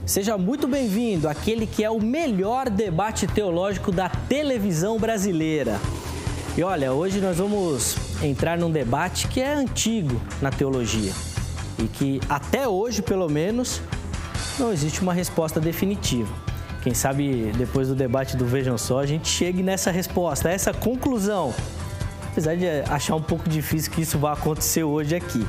Seja muito bem-vindo àquele que é o melhor debate teológico da televisão brasileira. E olha, hoje nós vamos entrar num debate que é antigo na teologia e que até hoje, pelo menos, não existe uma resposta definitiva. Quem sabe depois do debate do Vejam Só a gente chegue nessa resposta, essa conclusão. Apesar de achar um pouco difícil que isso vá acontecer hoje aqui.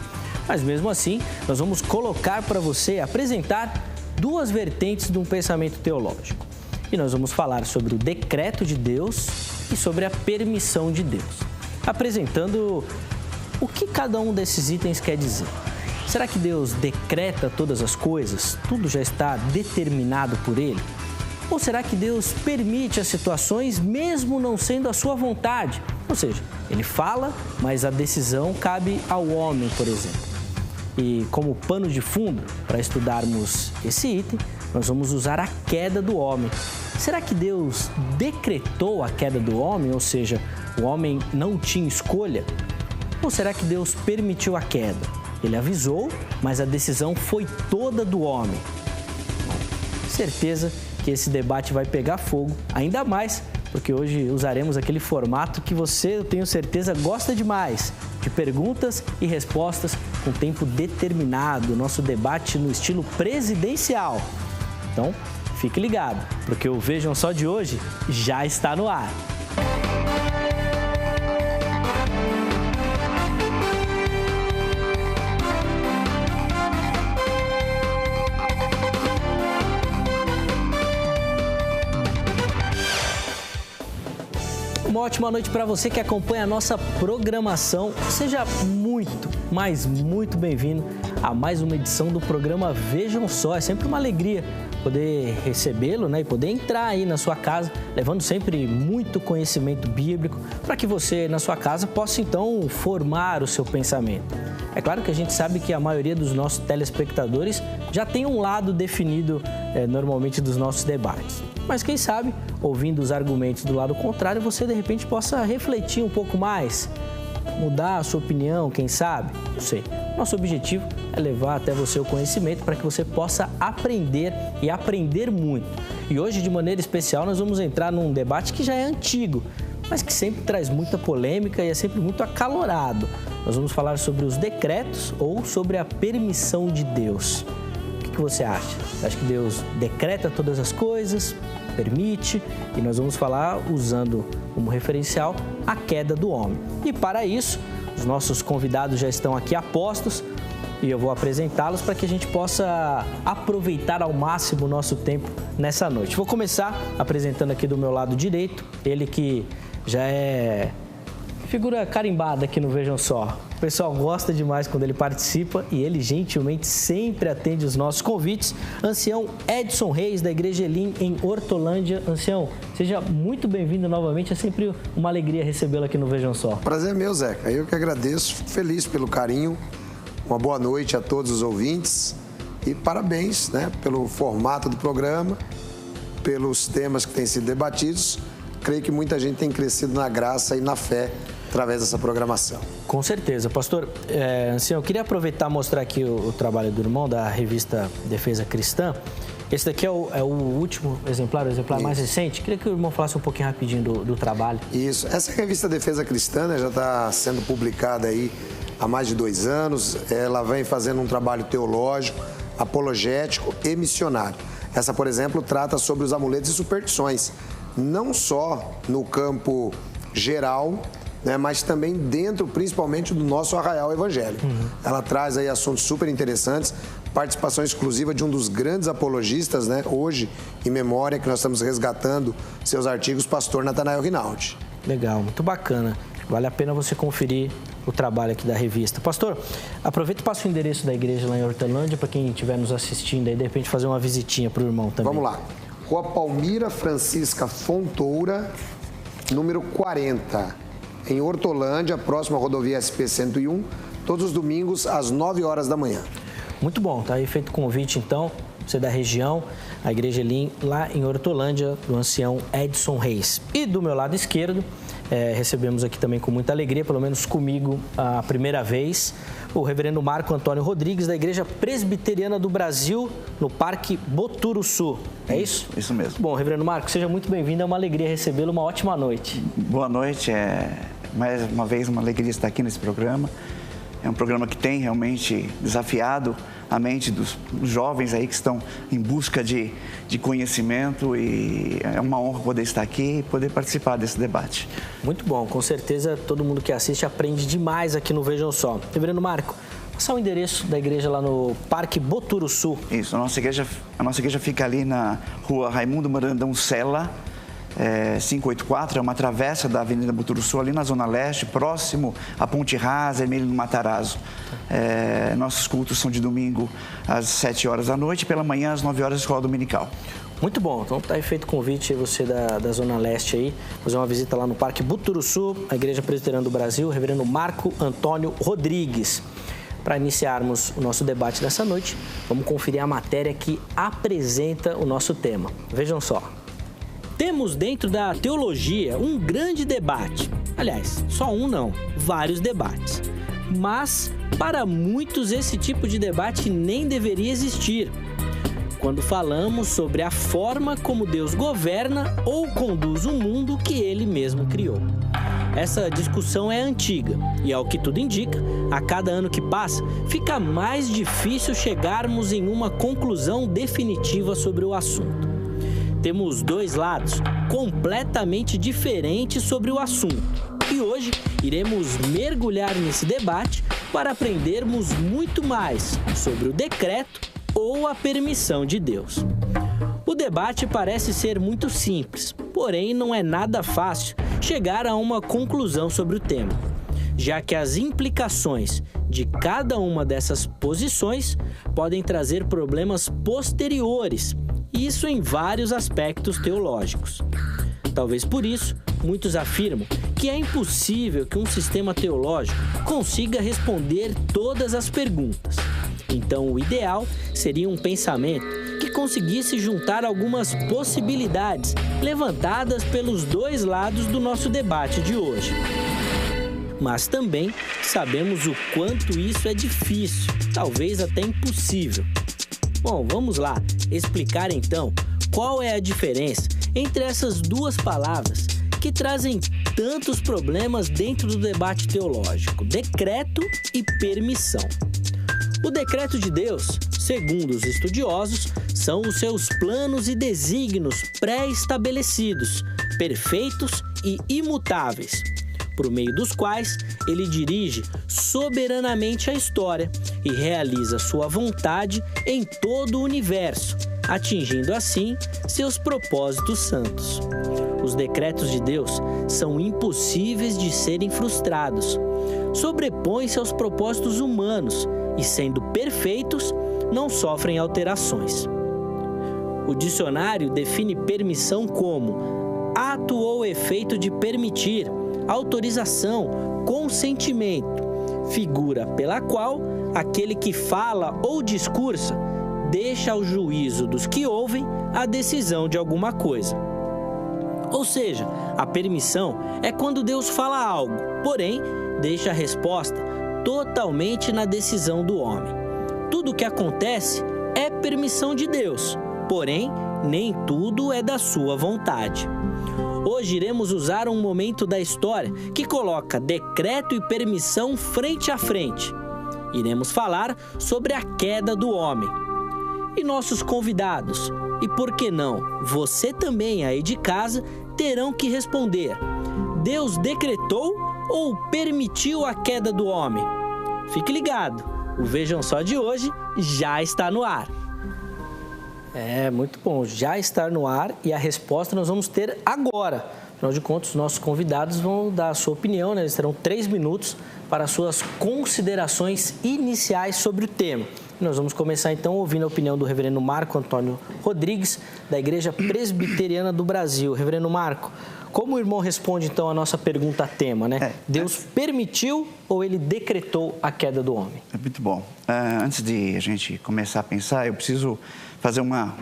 Mas mesmo assim, nós vamos colocar para você, apresentar duas vertentes de um pensamento teológico. E nós vamos falar sobre o decreto de Deus e sobre a permissão de Deus, apresentando o que cada um desses itens quer dizer. Será que Deus decreta todas as coisas? Tudo já está determinado por Ele? Ou será que Deus permite as situações mesmo não sendo a sua vontade? Ou seja, Ele fala, mas a decisão cabe ao homem, por exemplo. E como pano de fundo para estudarmos esse item, nós vamos usar a queda do homem. Será que Deus decretou a queda do homem, ou seja, o homem não tinha escolha? Ou será que Deus permitiu a queda? Ele avisou, mas a decisão foi toda do homem. Bom, certeza que esse debate vai pegar fogo, ainda mais porque hoje usaremos aquele formato que você, eu tenho certeza, gosta demais, de perguntas e respostas com tempo determinado, nosso debate no estilo presidencial. Então, fique ligado, porque o Vejam Só de hoje já está no ar. Uma ótima noite para você que acompanha a nossa programação. Seja muito, mas muito bem-vindo a mais uma edição do programa Vejam Só. É sempre uma alegria poder recebê-lo, né, e poder entrar aí na sua casa, levando sempre muito conhecimento bíblico para que você, na sua casa, possa então formar o seu pensamento. É claro que a gente sabe que a maioria dos nossos telespectadores já tem um lado definido normalmente dos nossos debates. Mas quem sabe, ouvindo os argumentos do lado contrário, você de repente possa refletir um pouco mais, mudar a sua opinião, quem sabe? Não sei. Nosso objetivo é levar até você o conhecimento para que você possa aprender e aprender muito. E hoje, de maneira especial, nós vamos entrar num debate que já é antigo, mas que sempre traz muita polêmica e é sempre muito acalorado. Nós vamos falar sobre os decretos ou sobre a permissão de Deus. O que você acha? Você acha que Deus decreta todas as coisas, permite? E nós vamos falar usando como referencial a queda do homem. E para isso, os nossos convidados já estão aqui a postos e eu vou apresentá-los para que a gente possa aproveitar ao máximo o nosso tempo nessa noite. Vou começar apresentando aqui do meu lado direito, ele que já é figura carimbada aqui no Vejam Só. O pessoal gosta demais quando ele participa e ele gentilmente sempre atende os nossos convites. Ancião Edson Reis, da Igreja Elim, em Hortolândia. Ancião, seja muito bem-vindo novamente. É sempre uma alegria recebê-lo aqui no Vejam Só. Prazer é meu, Zeca. Eu que agradeço. Fico feliz pelo carinho. Uma boa noite a todos os ouvintes. E parabéns, né, pelo formato do programa, pelos temas que têm sido debatidos. Creio que muita gente tem crescido na graça e na fé através dessa programação. Com certeza. Pastor, Ancião, eu queria aproveitar e mostrar aqui o trabalho do irmão da revista Defesa Cristã. Esse daqui é o último exemplar, o exemplar mais recente. Queria que o irmão falasse um pouquinho rapidinho do trabalho. Isso. Essa revista Defesa Cristã, né, já está sendo publicada aí há mais de 2 anos. Ela vem fazendo um trabalho teológico, apologético e missionário. Essa, por exemplo, trata sobre os amuletos e superstições, não só no campo geral, né, mas também dentro, principalmente, do nosso arraial evangélico. Ela traz aí assuntos super interessantes, participação exclusiva de um dos grandes apologistas, né, hoje, em memória, que nós estamos resgatando seus artigos, pastor Natanael Rinaldi. Legal, muito bacana. Vale a pena você conferir o trabalho aqui da revista. Pastor, aproveita e passa o endereço da igreja lá em Hortolândia, para quem estiver nos assistindo aí, de repente fazer uma visitinha para o irmão também. Vamos lá. Rua Palmira Francisca Fontoura, número 40, em Hortolândia, próximo à rodovia SP-101, todos os domingos às 9 horas da manhã. Muito bom, tá aí feito o convite então, você da região, a Igreja Elim, lá em Hortolândia, do ancião Edson Reis. E do meu lado esquerdo, recebemos aqui também com muita alegria, pelo menos comigo, a primeira vez, o reverendo Marco Antônio Rodrigues, da Igreja Presbiteriana do Brasil, no Parque Boturuçu. É isso? Isso mesmo. Bom, reverendo Marco, seja muito bem-vindo, é uma alegria recebê-lo, uma ótima noite. Boa noite, mais uma vez uma alegria estar aqui nesse programa. É um programa que tem realmente desafiado a mente dos jovens aí que estão em busca de conhecimento, e é uma honra poder estar aqui e poder participar desse debate. Muito bom, com certeza todo mundo que assiste aprende demais aqui no Vejam Só. Reverendo Marco, passar o endereço da igreja lá no Parque Boturuçu. Isso, a nossa igreja fica ali na rua Raimundo Marandão Sela, 584, é uma travessa da Avenida Boturuçu, ali na Zona Leste, próximo à Ponte Rasa, Emílio do Matarazzo. Nossos cultos são de domingo às 7 horas da noite e pela manhã às 9 horas, escola dominical. Muito bom, então tá aí feito o convite, você da Zona Leste aí, fazer uma visita lá no Parque Boturuçu, a Igreja Presbiteriana do Brasil, reverendo Marco Antônio Rodrigues. Para iniciarmos o nosso debate dessa noite, vamos conferir a matéria que apresenta o nosso tema. Vejam só. Temos dentro da teologia um grande debate. Aliás, só um não, vários debates. Mas, para muitos, esse tipo de debate nem deveria existir. Quando falamos sobre a forma como Deus governa ou conduz o mundo que Ele mesmo criou. Essa discussão é antiga e, ao que tudo indica, a cada ano que passa, fica mais difícil chegarmos em uma conclusão definitiva sobre o assunto. Temos dois lados completamente diferentes sobre o assunto e hoje iremos mergulhar nesse debate para aprendermos muito mais sobre o decreto ou a permissão de Deus. O debate parece ser muito simples, porém não é nada fácil chegar a uma conclusão sobre o tema, já que as implicações de cada uma dessas posições podem trazer problemas posteriores, isso em vários aspectos teológicos. Talvez por isso, muitos afirmam que é impossível que um sistema teológico consiga responder todas as perguntas. Então, o ideal seria um pensamento que conseguisse juntar algumas possibilidades levantadas pelos dois lados do nosso debate de hoje. Mas também sabemos o quanto isso é difícil, talvez até impossível. Bom, vamos lá explicar então qual é a diferença entre essas duas palavras que trazem tantos problemas dentro do debate teológico: decreto e permissão. O decreto de Deus, segundo os estudiosos, são os seus planos e desígnios pré-estabelecidos, perfeitos e imutáveis, por meio dos quais ele dirige soberanamente a história e realiza sua vontade em todo o universo, atingindo assim seus propósitos santos. Os decretos de Deus são impossíveis de serem frustrados, sobrepõem-se aos propósitos humanos e, sendo perfeitos, não sofrem alterações. O dicionário define permissão como ato ou efeito de permitir, autorização, consentimento, figura pela qual aquele que fala ou discursa deixa ao juízo dos que ouvem a decisão de alguma coisa. Ou seja, a permissão é quando Deus fala algo, porém deixa a resposta totalmente na decisão do homem. Tudo o que acontece é permissão de Deus, porém nem tudo é da sua vontade. Hoje iremos usar um momento da história que coloca decreto e permissão frente a frente. Iremos falar sobre a queda do homem. E nossos convidados, e por que não, você também aí de casa, terão que responder: Deus decretou ou permitiu a queda do homem? Fique ligado, o Vejam Só de hoje já está no ar. Muito bom, já está no ar e a resposta nós vamos ter agora. Afinal de contas, os nossos convidados vão dar a sua opinião, né? Eles terão 3 minutos para suas considerações iniciais sobre o tema. E nós vamos começar então ouvindo a opinião do reverendo Marco Antônio Rodrigues, da Igreja Presbiteriana do Brasil. Reverendo Marco, como o irmão responde então a nossa pergunta tema, né? Deus permitiu ou ele decretou a queda do homem? É muito bom. Antes de a gente começar a pensar, eu preciso fazer uma...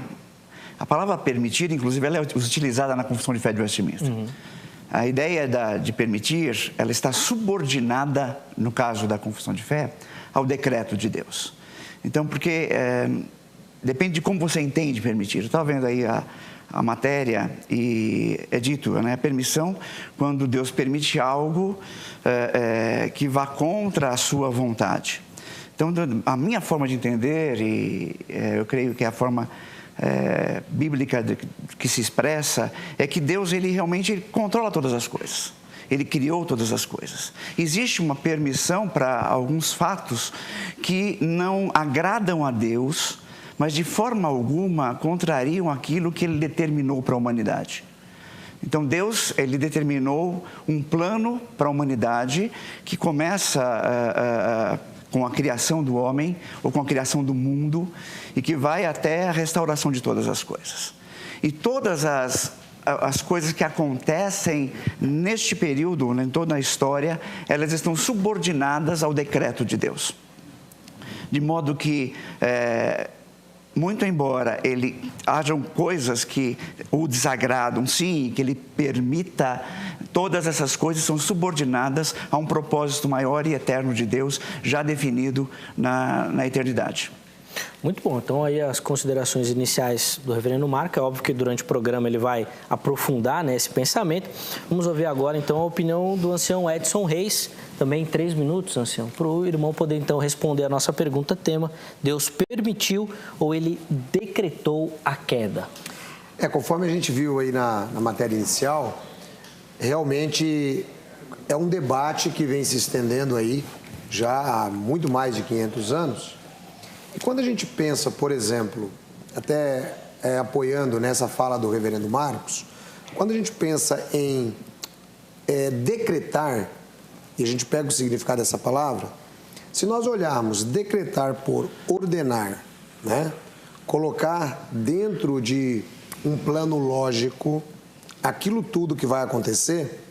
A palavra permitir, inclusive, ela é utilizada na Confissão de Fé de Westminster. A ideia de permitir, ela está subordinada, no caso da confissão de fé, ao decreto de Deus. Então, porque depende de como você entende permitir. Eu estava vendo aí a matéria e é dito, né, a permissão quando Deus permite algo que vá contra a sua vontade. Então, a minha forma de entender, e eu creio que é a forma bíblica que se expressa, é que Deus, ele realmente controla todas as coisas. Ele criou todas as coisas. Existe uma permissão para alguns fatos que não agradam a Deus, mas de forma alguma contrariam aquilo que Ele determinou para a humanidade. Então Deus, Ele determinou um plano para a humanidade que começa com a criação do homem, ou com a criação do mundo, e que vai até a restauração de todas as coisas. E todas as coisas que acontecem neste período, em toda a história, elas estão subordinadas ao decreto de Deus. De modo que, muito embora hajam coisas que o desagradam, sim, que Ele permita, todas essas coisas são subordinadas a um propósito maior e eterno de Deus, já definido na eternidade. Muito bom, então aí as considerações iniciais do reverendo Marco, é óbvio que durante o programa ele vai aprofundar, né, esse pensamento. Vamos ouvir agora então a opinião do ancião Edson Reis, também em 3 minutos, ancião, para o irmão poder então responder a nossa pergunta tema: Deus permitiu ou Ele decretou a queda? Conforme a gente viu aí na matéria inicial, realmente é um debate que vem se estendendo aí já há muito mais de 500 anos. E quando a gente pensa, por exemplo, até apoiando nessa fala do reverendo Marcos, quando a gente pensa em decretar, e a gente pega o significado dessa palavra, se nós olharmos decretar por ordenar, né, colocar dentro de um plano lógico aquilo tudo que vai acontecer,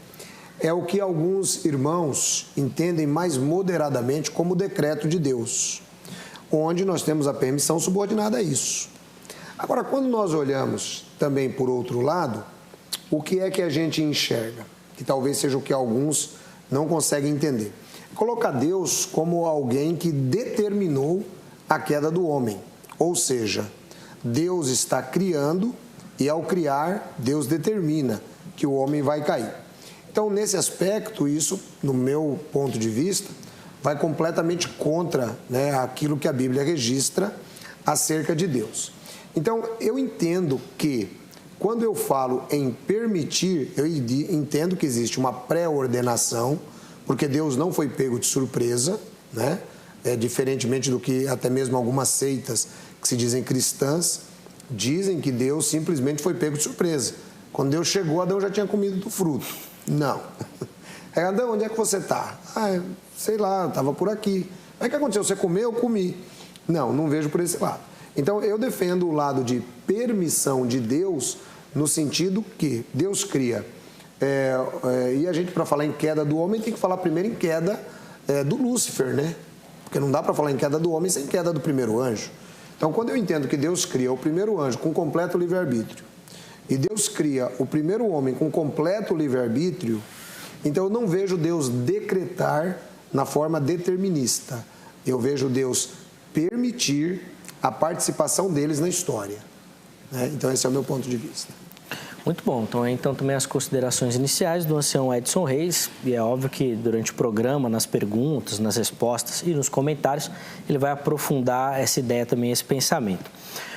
é o que alguns irmãos entendem mais moderadamente como decreto de Deus, onde nós temos a permissão subordinada a isso. Agora, quando nós olhamos também por outro lado, o que é que a gente enxerga? Que talvez seja o que alguns não conseguem entender. Colocar Deus como alguém que determinou a queda do homem. Ou seja, Deus está criando e ao criar, Deus determina que o homem vai cair. Então, nesse aspecto, isso, no meu ponto de vista, vai completamente contra, né, aquilo que a Bíblia registra acerca de Deus. Então, eu entendo que, quando eu falo em permitir, eu entendo que existe uma pré-ordenação, porque Deus não foi pego de surpresa, né? Diferentemente do que até mesmo algumas seitas que se dizem cristãs, dizem que Deus simplesmente foi pego de surpresa. Quando Deus chegou, Adão já tinha comido do fruto. Não. Adão, onde é que você está? Sei lá, estava por aqui. Mas o que aconteceu? Você comeu? Eu comi. Não vejo por esse lado. Então, eu defendo o lado de permissão de Deus, no sentido que Deus cria. E a gente, para falar em queda do homem, tem que falar primeiro em queda do Lúcifer, né? Porque não dá para falar em queda do homem sem queda do primeiro anjo. Então, quando eu entendo que Deus cria o primeiro anjo com completo livre-arbítrio, e Deus cria o primeiro homem com completo livre-arbítrio, então eu não vejo Deus decretar na forma determinista. Eu vejo Deus permitir a participação deles na história. Então esse é o meu ponto de vista. Muito bom. Então também as considerações iniciais do ancião Edson Reis, e é óbvio que durante o programa, nas perguntas, nas respostas e nos comentários, ele vai aprofundar essa ideia também, esse pensamento.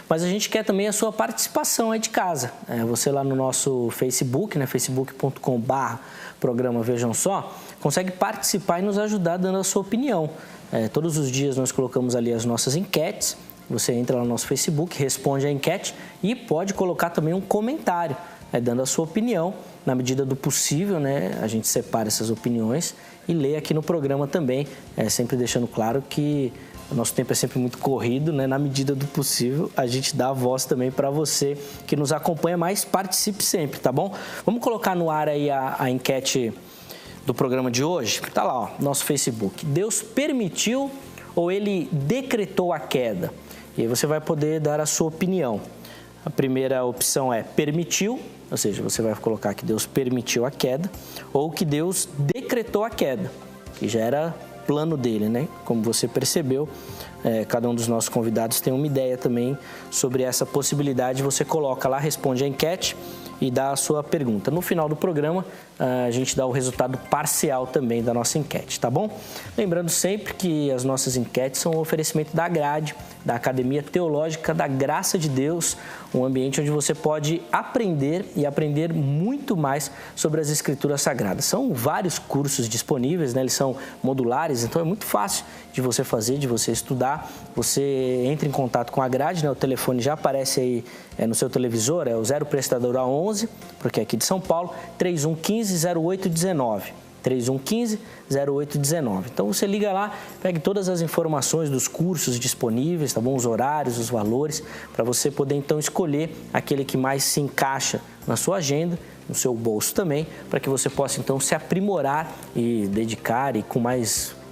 Mas a gente quer também a sua participação aí de casa. Você lá no nosso Facebook, né, facebook.com/programa Vejam Só, consegue participar e nos ajudar dando a sua opinião. Todos os dias nós colocamos ali as nossas enquetes. Você entra lá no nosso Facebook, responde a enquete e pode colocar também um comentário, dando a sua opinião. Na medida do possível, né, a gente separa essas opiniões e lê aqui no programa também, sempre deixando claro que o nosso tempo é sempre muito corrido, né? Na medida do possível, a gente dá a voz também para você que nos acompanha, mas participe sempre, tá bom? Vamos colocar no ar aí a enquete do programa de hoje? Tá lá, ó, nosso Facebook. Deus permitiu ou Ele decretou a queda? E aí você vai poder dar a sua opinião. A primeira opção é permitiu, ou seja, você vai colocar que Deus permitiu a queda, ou que Deus decretou a queda, que já era plano dele, né? Como você percebeu, cada um dos nossos convidados tem uma ideia também sobre essa possibilidade. Você coloca lá, responde a enquete e dá a sua pergunta. No final do programa, a gente dá o resultado parcial também da nossa enquete, tá bom? Lembrando sempre que as nossas enquetes são um oferecimento da Grade, da Academia Teológica da Graça de Deus, um ambiente onde você pode aprender e aprender muito mais sobre as Escrituras Sagradas. São vários cursos disponíveis, né? Eles são modulares, então é muito fácil de você fazer, de você estudar. Você entra em contato com a Grade, né? O telefone já aparece aí no seu televisor, é o 0 prestadora 11, porque é aqui de São Paulo, 3115-0819. 3115-0819. Então você liga lá, pegue todas as informações dos cursos disponíveis, tá bom? Os horários, os valores, para você poder então escolher aquele que mais se encaixa na sua agenda, no seu bolso também, para que você possa então se aprimorar e dedicar e com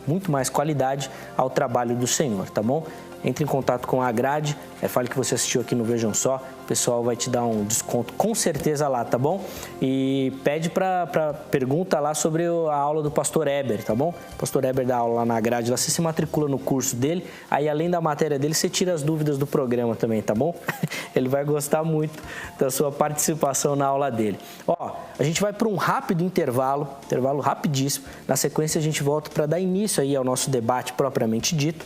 muito mais qualidade ao trabalho do Senhor, tá bom? Entre em contato com a Grade, fale que você assistiu aqui no Vejam Só, o pessoal vai te dar um desconto com certeza lá, tá bom? E pede pergunta lá sobre a aula do Pastor Eber, tá bom? O Pastor Eber dá aula lá na Grade, lá você se matricula no curso dele, aí além da matéria dele, você tira as dúvidas do programa também, tá bom? Ele vai gostar muito da sua participação na aula dele. Ó, a gente vai para um rápido intervalo rapidíssimo, na sequência a gente volta para dar início aí ao nosso debate propriamente dito.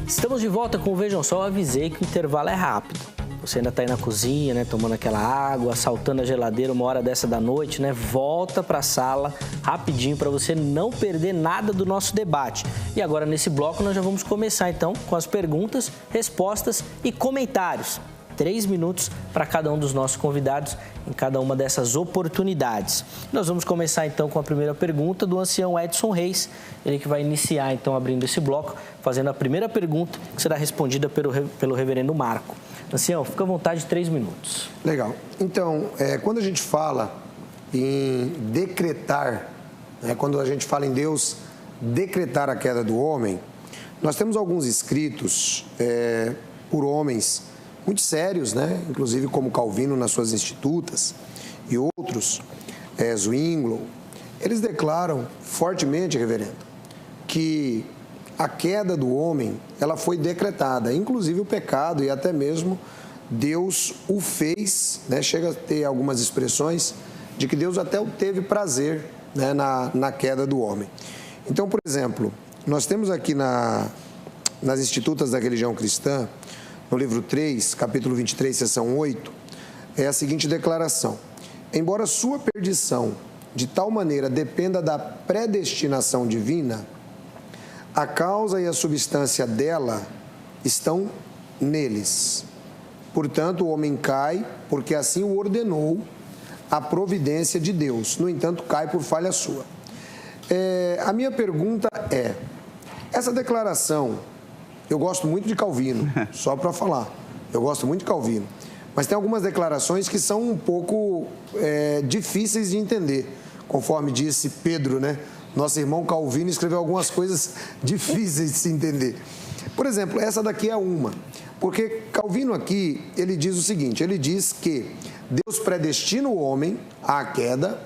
Estamos de volta com o Vejam Só. Eu avisei que o intervalo é rápido. Você ainda está aí na cozinha, né, tomando aquela água, saltando a geladeira uma hora dessa da noite, né? Volta para a sala rapidinho para você não perder nada do nosso debate. E agora nesse bloco nós já vamos começar então com as perguntas, respostas e comentários. 3 minutos para cada um dos nossos convidados em cada uma dessas oportunidades. Nós vamos começar então com a primeira pergunta do ancião Edson Reis, ele que vai iniciar então abrindo esse bloco, fazendo a primeira pergunta que será respondida pelo reverendo Marco. Ancião, fica à vontade, 3 minutos. Legal. Então, quando a gente fala em decretar, quando a gente fala em Deus decretar a queda do homem, nós temos alguns escritos por homens muito sérios, né? Inclusive como Calvino nas suas Institutas e outros, Zwingli, eles declaram fortemente, reverendo, que a queda do homem, ela foi decretada, inclusive o pecado e até mesmo Deus o fez, né? Chega a ter algumas expressões de que Deus até teve prazer, né, na queda do homem. Então, por exemplo, nós temos aqui nas Institutas da Religião Cristã, no livro 3, capítulo 23, seção 8, é a seguinte declaração: embora sua perdição de tal maneira dependa da predestinação divina, a causa e a substância dela estão neles. Portanto, o homem cai porque assim o ordenou a providência de Deus. No entanto, cai por falha sua. A minha pergunta é, essa declaração... Eu gosto muito de Calvino, só para falar. Eu gosto muito de Calvino. Mas tem algumas declarações que são um pouco difíceis de entender. Conforme disse Pedro, né? Nosso irmão Calvino escreveu algumas coisas difíceis de se entender. Por exemplo, essa daqui é uma. Porque Calvino aqui, ele diz o seguinte, ele diz que Deus predestina o homem à queda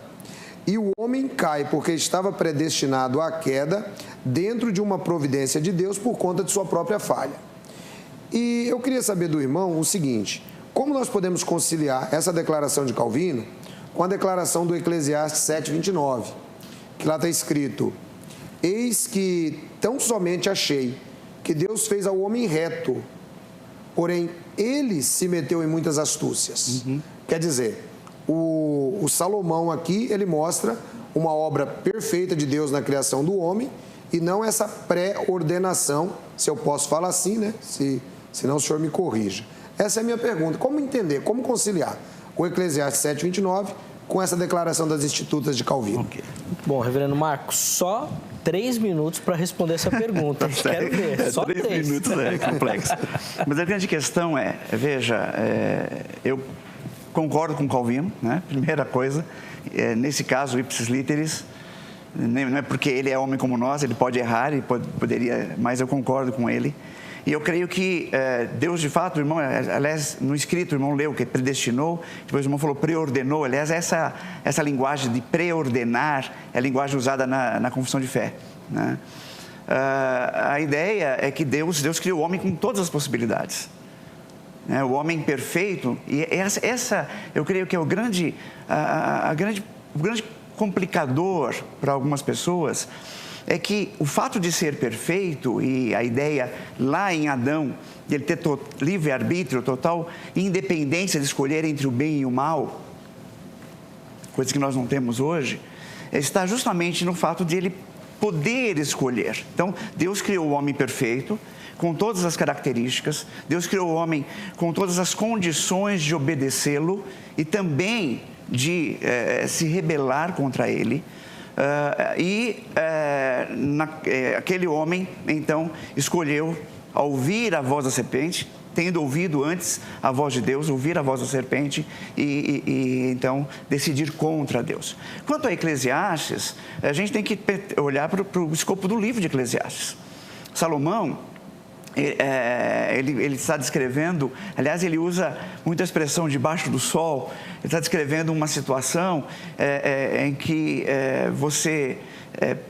e o homem cai porque estava predestinado à queda dentro de uma providência de Deus por conta de sua própria falha. E eu queria saber do irmão o seguinte, como nós podemos conciliar essa declaração de Calvino com a declaração do Eclesiastes 7:29, que lá está escrito: eis que tão somente achei que Deus fez ao homem reto, porém ele se meteu em muitas astúcias. Quer dizer, o Salomão aqui, ele mostra uma obra perfeita de Deus na criação do homem e não essa pré-ordenação, se eu posso falar assim, né? Senão o senhor me corrija. Essa é a minha pergunta. Como entender, como conciliar o Eclesiastes 7:29 com essa declaração das Institutas de Calvino? Okay. Bom, reverendo Marcos, só 3 minutos para responder essa pergunta. Quero ver, só 3 minutos é complexo. Mas a grande questão veja, eu concordo com Calvino, né? Primeira coisa, nesse caso, ipsis literis, Não é porque ele é homem como nós, ele pode errar, ele poderia, mas eu concordo com ele. E eu creio que Deus, de fato, o irmão, aliás, no escrito, o irmão leu que predestinou, depois o irmão falou preordenou. Aliás, essa linguagem de preordenar é a linguagem usada na confissão de fé, né? A ideia é que Deus criou o homem com todas as possibilidades, né? O homem perfeito, e essa eu creio que é o grande complicador para algumas pessoas, é que o fato de ser perfeito, e a ideia lá em Adão, de ele ter livre-arbítrio, total independência de escolher entre o bem e o mal, coisa que nós não temos hoje, está justamente no fato de ele poder escolher. Então, Deus criou o homem perfeito, com todas as características, Deus criou o homem com todas as condições de obedecê-lo e também de se rebelar contra ele. Aquele homem, então, escolheu ouvir a voz da serpente, tendo ouvido antes a voz de Deus, ouvir a voz da serpente e então decidir contra Deus. Quanto a Eclesiastes, a gente tem que olhar para o escopo do livro de Eclesiastes. Salomão, ele está descrevendo, aliás, ele usa muita expressão debaixo do sol. Ele está descrevendo uma situação em que você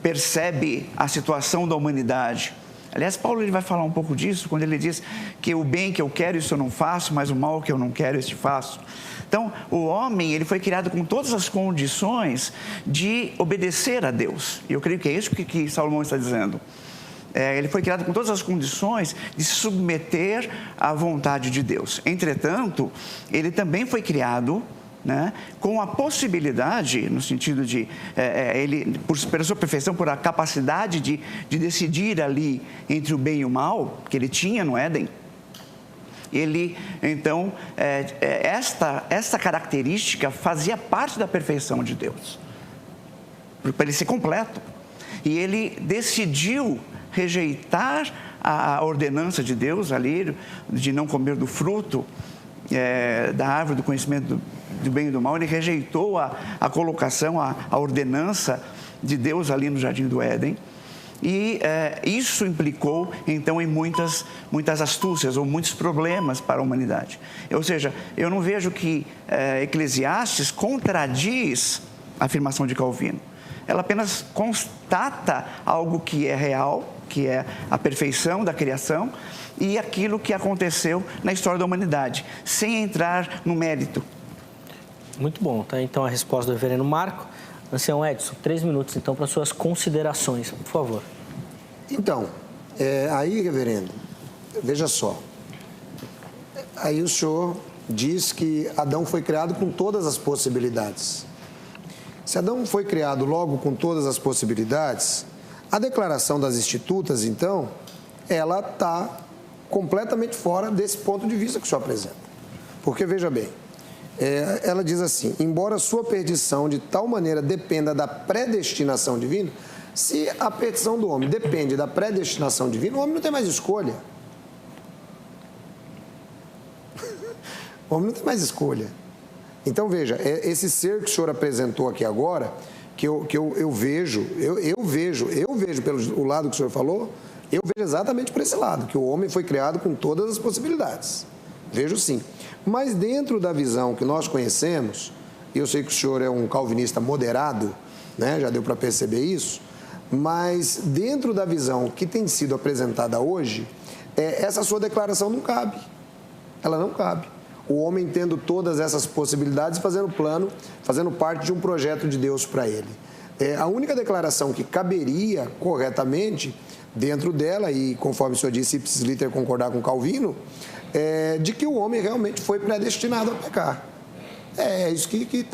percebe a situação da humanidade. Aliás, Paulo ele vai falar um pouco disso quando ele diz que o bem que eu quero, isso eu não faço, mas o mal que eu não quero, isso eu faço. Então, o homem, ele foi criado com todas as condições de obedecer a Deus. E eu creio que é isso que Salomão está dizendo. Ele foi criado com todas as condições de se submeter à vontade de Deus. Entretanto, ele também foi criado, né, com a possibilidade, no sentido de, ele, pela sua perfeição, por a capacidade de decidir ali entre o bem e o mal, que ele tinha no Éden. Ele, então, esta característica fazia parte da perfeição de Deus, para ele ser completo. E ele decidiu rejeitar a ordenança de Deus ali, de não comer do fruto da árvore do conhecimento do bem e do mal. Ele rejeitou a colocação, a ordenança de Deus ali no Jardim do Éden. E isso implicou, então, em muitas astúcias ou muitos problemas para a humanidade. Ou seja, eu não vejo que Eclesiastes contradiz a afirmação de Calvino. Ela apenas constata algo que é real, que é a perfeição da criação e aquilo que aconteceu na história da humanidade, sem entrar no mérito. Muito bom, tá? Então, a resposta do reverendo Marco. Ancião Edson, 3 minutos, então, para suas considerações, por favor. Então, aí, reverendo, veja só. Aí o senhor diz que Adão foi criado com todas as possibilidades. Se Adão foi criado logo com todas as possibilidades, a declaração das Institutas, então, ela está completamente fora desse ponto de vista que o senhor apresenta. Porque, veja bem, ela diz assim: embora sua perdição de tal maneira dependa da predestinação divina, se a perdição do homem depende da predestinação divina, o homem não tem mais escolha. O homem não tem mais escolha. Então, veja, esse ser que o senhor apresentou aqui agora, que eu vejo pelo lado que o senhor falou, eu vejo exatamente por esse lado, que o homem foi criado com todas as possibilidades. Vejo sim. Mas dentro da visão que nós conhecemos, e eu sei que o senhor é um calvinista moderado, né? Já deu para perceber isso, mas dentro da visão que tem sido apresentada hoje, essa sua declaração não cabe. Ela não cabe. O homem tendo todas essas possibilidades, fazendo parte de um projeto de Deus para ele. A única declaração que caberia corretamente dentro dela, e conforme o senhor disse, ipsis liter concordar com Calvino, de que o homem realmente foi predestinado a pecar. É isso que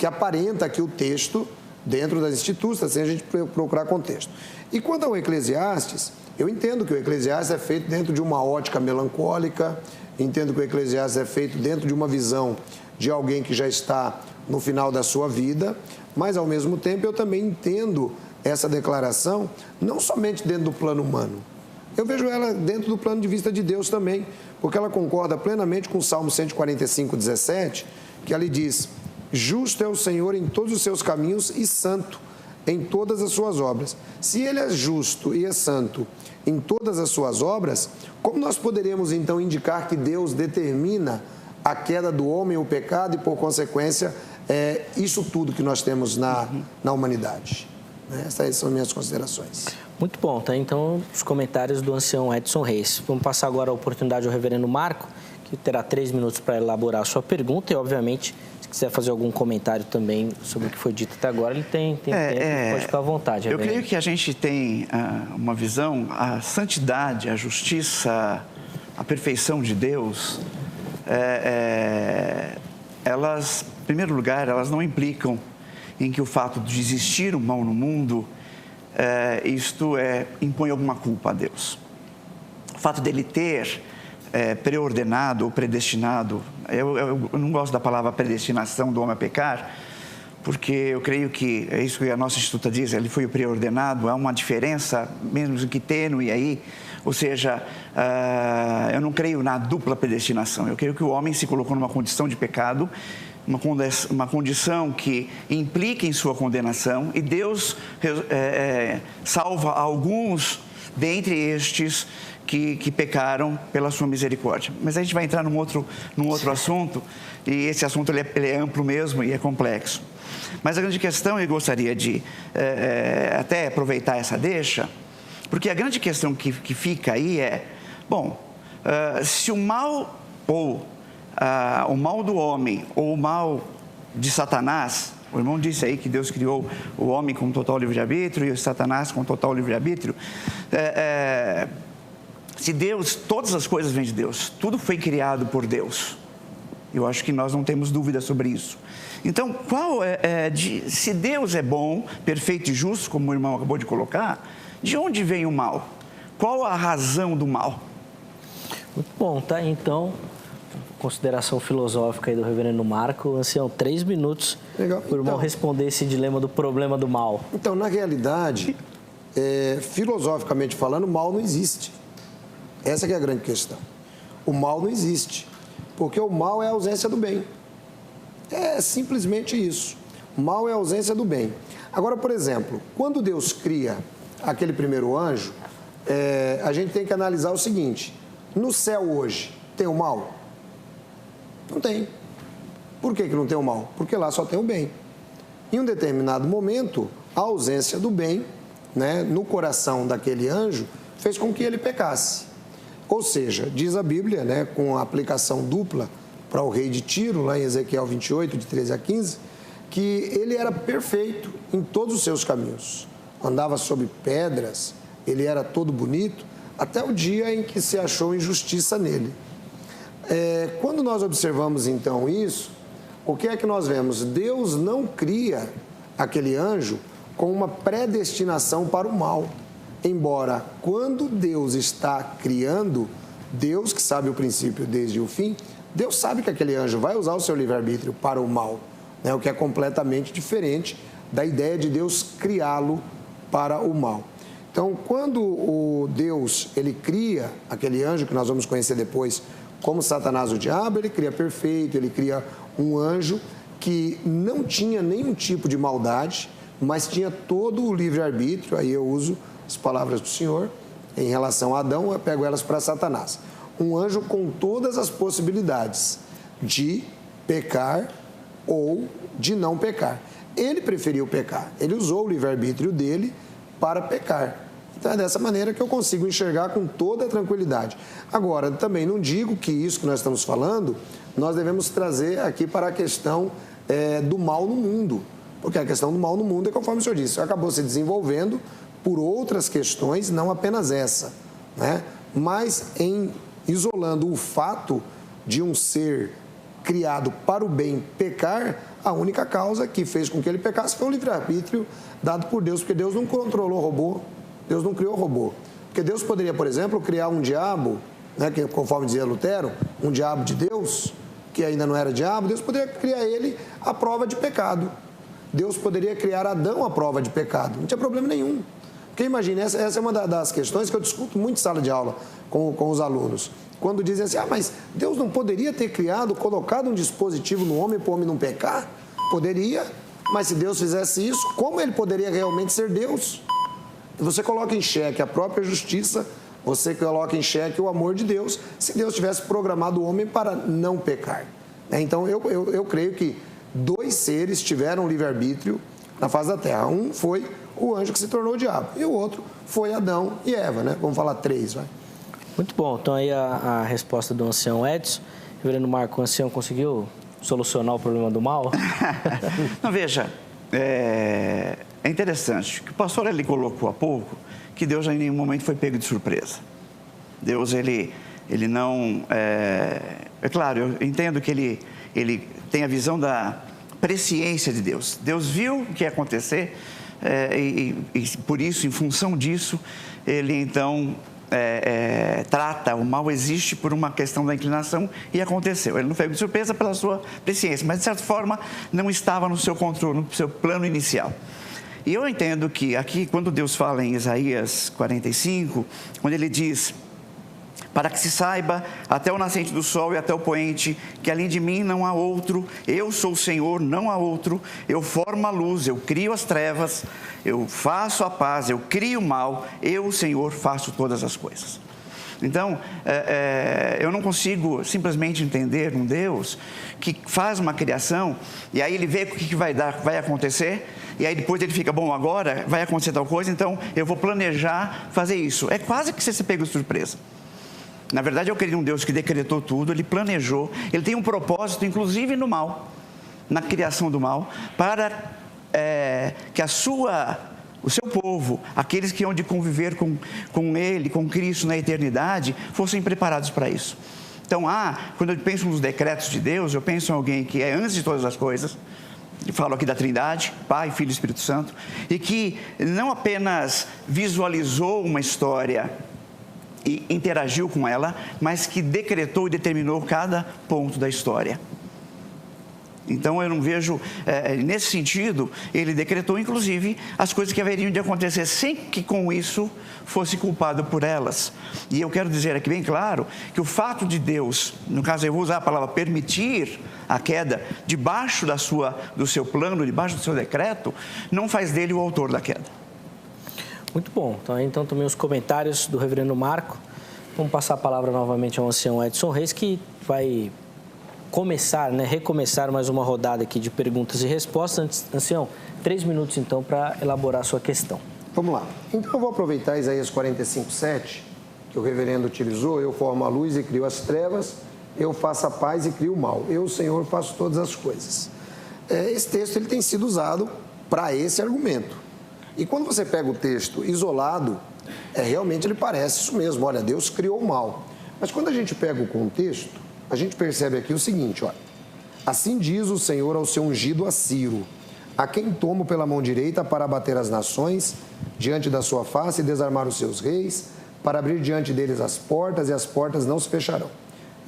aparenta aqui o texto dentro das Institutas, sem a gente procurar contexto. E quanto ao Eclesiastes, eu entendo que o Eclesiastes é feito dentro de uma ótica melancólica, entendo que o Eclesiastes é feito dentro de uma visão de alguém que já está no final da sua vida, mas, ao mesmo tempo, eu também entendo essa declaração não somente dentro do plano humano. Eu vejo ela dentro do plano de vista de Deus também, porque ela concorda plenamente com o Salmo 145, 17, que ali diz: justo é o Senhor em todos os seus caminhos e santo. em todas as suas obras. Se ele é justo e é santo em todas as suas obras, como nós poderíamos então indicar que Deus determina a queda do homem, o pecado e, por consequência, isso tudo que nós temos na humanidade? Essas são minhas considerações. Muito bom, tá? Então, os comentários do ancião Edson Reis. Vamos passar agora a oportunidade ao reverendo Marco, que terá 3 minutos para elaborar a sua pergunta e, obviamente, se quiser fazer algum comentário também sobre o que foi dito até agora, ele tem tempo, pode ficar à vontade. Eu creio que a gente tem uma visão, a santidade, a justiça, a perfeição de Deus, elas, em primeiro lugar, elas não implicam em que o fato de existir o mal no mundo, impõe alguma culpa a Deus. O fato dele ter preordenado ou predestinado, eu não gosto da palavra predestinação do homem a pecar, porque eu creio que é isso que a nossa Instituta diz, ele foi preordenado, há uma diferença, mesmo que tênue aí, ou seja, eu não creio na dupla predestinação, eu creio que o homem se colocou numa condição de pecado, uma condição que implica em sua condenação, e Deus salva alguns dentre estes que pecaram pela sua misericórdia. Mas a gente vai entrar num outro assunto, e esse assunto ele é amplo mesmo e é complexo. Mas a grande questão, eu gostaria de até aproveitar essa deixa, porque a grande questão que fica aí se o mal ou o mal do homem ou o mal de Satanás, o irmão disse aí que Deus criou o homem com total livre-arbítrio e o Satanás com total livre-arbítrio, se Deus, todas as coisas vêm de Deus, tudo foi criado por Deus, eu acho que nós não temos dúvida sobre isso. Então, se Deus é bom, perfeito e justo, como o irmão acabou de colocar, de onde vem o mal? Qual a razão do mal? Muito bom, tá? Então, consideração filosófica aí do reverendo Marco, ancião, 3 minutos para o irmão responder esse dilema do problema do mal. Então, na realidade, filosoficamente falando, o mal não existe. Essa que é a grande questão. O mal não existe, porque o mal é a ausência do bem. É simplesmente isso. O mal é a ausência do bem. Agora, por exemplo, quando Deus cria aquele primeiro anjo, a gente tem que analisar o seguinte: no céu hoje tem o mal? Não tem. Por que não tem o mal? Porque lá só tem o bem. Em um determinado momento, a ausência do bem, no coração daquele anjo, fez com que ele pecasse. Ou seja, diz a Bíblia, com a aplicação dupla para o rei de Tiro, lá em Ezequiel 28, de 13 a 15, que ele era perfeito em todos os seus caminhos. Andava sobre pedras, ele era todo bonito, até o dia em que se achou injustiça nele. Quando nós observamos então isso, o que é que nós vemos? Deus não cria aquele anjo com uma predestinação para o mal. Embora, quando Deus está criando, Deus que sabe o princípio desde o fim, Deus sabe que aquele anjo vai usar o seu livre-arbítrio para o mal, o que é completamente diferente da ideia de Deus criá-lo para o mal. Então, quando o Deus ele cria aquele anjo, que nós vamos conhecer depois como Satanás, o diabo, ele cria perfeito, ele cria um anjo que não tinha nenhum tipo de maldade, mas tinha todo o livre-arbítrio. Aí eu uso as palavras do Senhor em relação a Adão, eu pego elas para Satanás. Um anjo com todas as possibilidades de pecar ou de não pecar. Ele preferiu pecar, ele usou o livre-arbítrio dele para pecar. Então é dessa maneira que eu consigo enxergar com toda a tranquilidade. Agora, também não digo que isso que nós estamos falando, nós devemos trazer aqui para a questão do mal no mundo. Porque a questão do mal no mundo é conforme o senhor disse, acabou se desenvolvendo por outras questões, não apenas essa, mas isolando o fato de um ser criado para o bem pecar, a única causa que fez com que ele pecasse foi o livre-arbítrio dado por Deus, porque Deus não controlou o robô, Deus não criou o robô. Porque Deus poderia, por exemplo, criar um diabo, que, conforme dizia Lutero, um diabo de Deus, que ainda não era diabo, Deus poderia criar ele à prova de pecado. Deus poderia criar Adão à prova de pecado, não tinha problema nenhum. Porque imagine, essa é uma das questões que eu discuto muito em sala de aula com os alunos. Quando dizem assim, mas Deus não poderia ter colocado um dispositivo no homem para o homem não pecar? Poderia, Mas se Deus fizesse isso, como ele poderia realmente ser Deus? Você coloca em xeque a própria justiça, você coloca em xeque o amor de Deus, se Deus tivesse programado o homem para não pecar. Então, eu creio que 2 seres tiveram livre-arbítrio na face da terra. Um foi o anjo que se tornou o diabo, e o outro foi Adão e Eva, né? Vamos falar 3, vai. Muito bom. Então, aí a resposta do ancião Edson. Reverendo Marco, o ancião conseguiu solucionar o problema do mal? Não, veja, é interessante que o pastor ele colocou há pouco que Deus em nenhum momento foi pego de surpresa. Deus, ele não... É claro, eu entendo que ele tem a visão da presciência de Deus. Deus viu o que ia acontecer e por isso, em função disso, ele então trata, o mal existe por uma questão da inclinação e aconteceu. Ele não foi de surpresa pela sua presciência, mas de certa forma não estava no seu controle, no seu plano inicial. E eu entendo que aqui, quando Deus fala em Isaías 45, quando ele diz: para que se saiba até o nascente do sol e até o poente, que além de mim não há outro, eu sou o Senhor, não há outro, eu formo a luz, eu crio as trevas, eu faço a paz, eu crio o mal, eu, o Senhor, faço todas as coisas. Então, eu não consigo simplesmente entender um Deus que faz uma criação e aí ele vê o que vai acontecer e aí depois ele fica, bom, agora vai acontecer tal coisa, então eu vou planejar fazer isso. É quase que você se pega de surpresa. Na verdade, eu creio em um Deus que decretou tudo, ele planejou, ele tem um propósito, inclusive no mal, na criação do mal, para que o seu povo, aqueles que hão de conviver com ele, com Cristo na eternidade, fossem preparados para isso. Então, quando eu penso nos decretos de Deus, eu penso em alguém que é antes de todas as coisas, eu falo aqui da Trindade, Pai, Filho e Espírito Santo, e que não apenas visualizou uma história e interagiu com ela, mas que decretou e determinou cada ponto da história. Então eu não vejo, nesse sentido, ele decretou inclusive as coisas que haveriam de acontecer sem que com isso fosse culpado por elas. E eu quero dizer aqui bem claro que o fato de Deus, no caso eu vou usar a palavra permitir a queda debaixo do seu plano, debaixo do seu decreto, não faz dele o autor da queda. Muito bom. Então também os comentários do reverendo Marco. Vamos passar a palavra novamente ao ancião Edson Reis, que vai recomeçar mais uma rodada aqui de perguntas e respostas. Ancião, 3 minutos então para elaborar a sua questão. Vamos lá. Então eu vou aproveitar Isaías 45:7, que o reverendo utilizou: eu formo a luz e crio as trevas, eu faço a paz e crio o mal, eu, o Senhor, faço todas as coisas. Esse texto ele tem sido usado para esse argumento. E quando você pega o texto isolado, realmente ele parece isso mesmo, olha, Deus criou o mal. Mas quando a gente pega o contexto, a gente percebe aqui o seguinte, olha: assim diz o Senhor ao seu ungido a Ciro, a quem tomo pela mão direita para abater as nações diante da sua face e desarmar os seus reis, para abrir diante deles as portas, e as portas não se fecharão.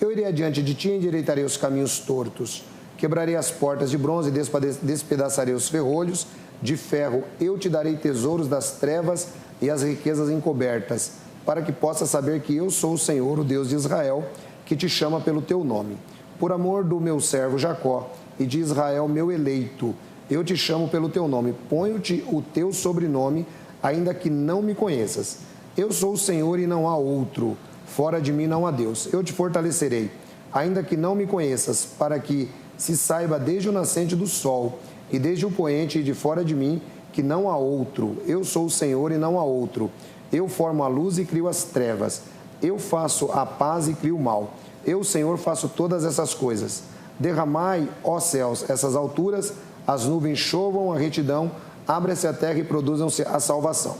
Eu irei adiante de ti e endireitarei os caminhos tortos, quebrarei as portas de bronze e despedaçarei os ferrolhos de ferro. Eu te darei tesouros das trevas e as riquezas encobertas, para que possas saber que eu sou o Senhor, o Deus de Israel, que te chama pelo teu nome. Por amor do meu servo Jacó e de Israel, meu eleito, eu te chamo pelo teu nome. Ponho-te o teu sobrenome, ainda que não me conheças. Eu sou o Senhor e não há outro. Fora de mim não há Deus. Eu te fortalecerei, ainda que não me conheças, para que se saiba desde o nascente do sol e desde o poente e de fora de mim, que não há outro. Eu sou o Senhor e não há outro. Eu formo a luz e crio as trevas. Eu faço a paz e crio o mal. Eu, Senhor, faço todas essas coisas. Derramai, ó céus, essas alturas, as nuvens chovam a retidão, abre-se a terra e produzam-se a salvação.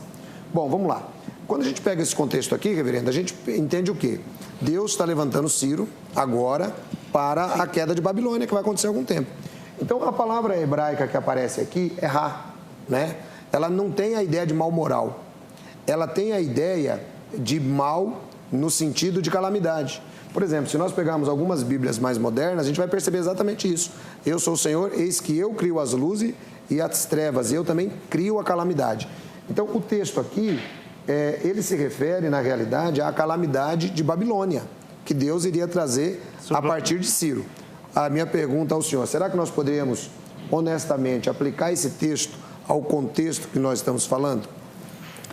Bom, vamos lá. Quando a gente pega esse contexto aqui, reverendo, a gente entende o quê? Deus está levantando Ciro agora para a queda de Babilônia, que vai acontecer em algum tempo. Então, a palavra hebraica que aparece aqui é Ra, né? Ela não tem a ideia de mal moral. Ela tem a ideia de mal no sentido de calamidade. Por exemplo, se nós pegarmos algumas Bíblias mais modernas, a gente vai perceber exatamente isso. Eu sou o Senhor, eis que eu crio as luzes e as trevas, e eu também crio a calamidade. Então, o texto aqui, ele se refere, na realidade, à calamidade de Babilônia, que Deus iria trazer a partir de Ciro. A minha pergunta ao senhor: será que nós poderíamos honestamente, aplicar esse texto ao contexto que nós estamos falando?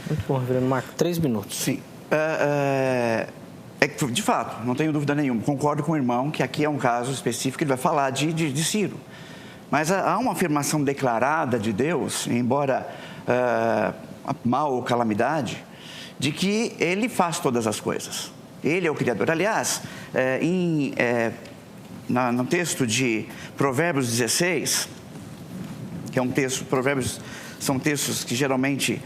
Muito bom, reverendo Marco. 3 minutos. Sim. De fato, não tenho dúvida nenhuma. Concordo com o irmão que aqui é um caso específico, ele vai falar de Ciro. Mas há uma afirmação declarada de Deus, embora mal ou calamidade, de que Ele faz todas as coisas. Ele é o Criador. Aliás, no texto de Provérbios 16, que é um texto, Provérbios são textos que geralmente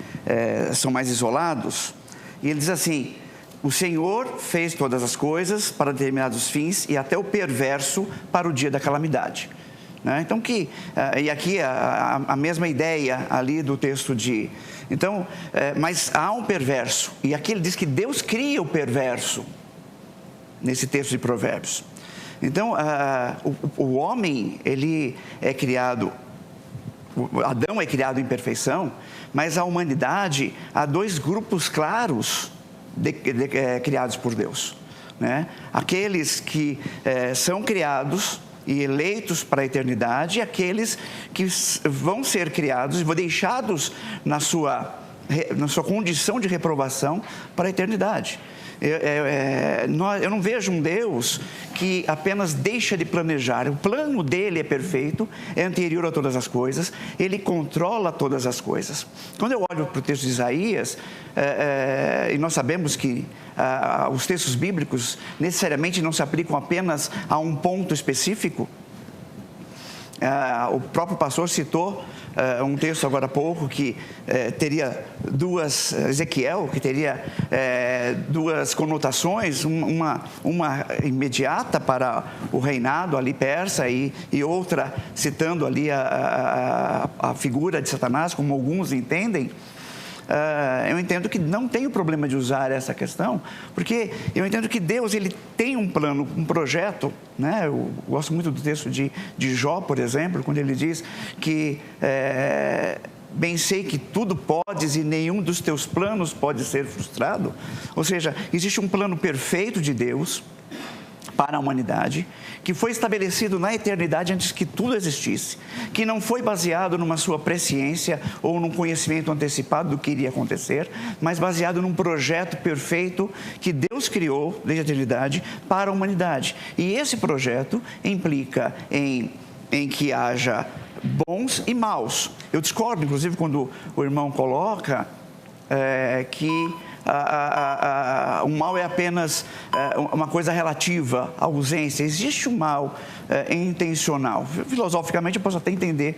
são mais isolados, e ele diz assim: o Senhor fez todas as coisas para determinados fins e até o perverso para o dia da calamidade. Né? Então, e aqui a mesma ideia ali do texto de... Então, mas há um perverso, e aqui ele diz que Deus cria o perverso, nesse texto de Provérbios. Então, o homem, ele é criado... Adão é criado em perfeição, mas a humanidade, há 2 grupos claros criados por Deus. Né? Aqueles que são criados e eleitos para a eternidade, e aqueles que vão ser criados e deixados na sua condição de reprovação para a eternidade. Eu não vejo um Deus que apenas deixa de planejar. O plano dele é perfeito, é anterior a todas as coisas, ele controla todas as coisas. Quando eu olho para o texto de Isaías, e nós sabemos que os textos bíblicos necessariamente não se aplicam apenas a um ponto específico. O próprio pastor citou um texto agora há pouco que teria Ezequiel, que teria 2 conotações, uma imediata para o reinado ali persa e outra citando ali a figura de Satanás, como alguns entendem. Eu entendo que não tem o problema de usar essa questão, porque eu entendo que Deus, ele tem um plano, um projeto, né? Eu gosto muito do texto de Jó, por exemplo, quando ele diz que bem sei que tudo podes e nenhum dos teus planos pode ser frustrado. Ou seja, existe um plano perfeito de Deus para a humanidade, que foi estabelecido na eternidade antes que tudo existisse, que não foi baseado numa sua presciência ou num conhecimento antecipado do que iria acontecer, mas baseado num projeto perfeito que Deus criou desde a eternidade para a humanidade. E esse projeto implica em que haja bons e maus. Eu discordo, inclusive, quando o irmão coloca que o mal é apenas uma coisa relativa à ausência. Existe um mal intencional. Filosoficamente, eu posso até entender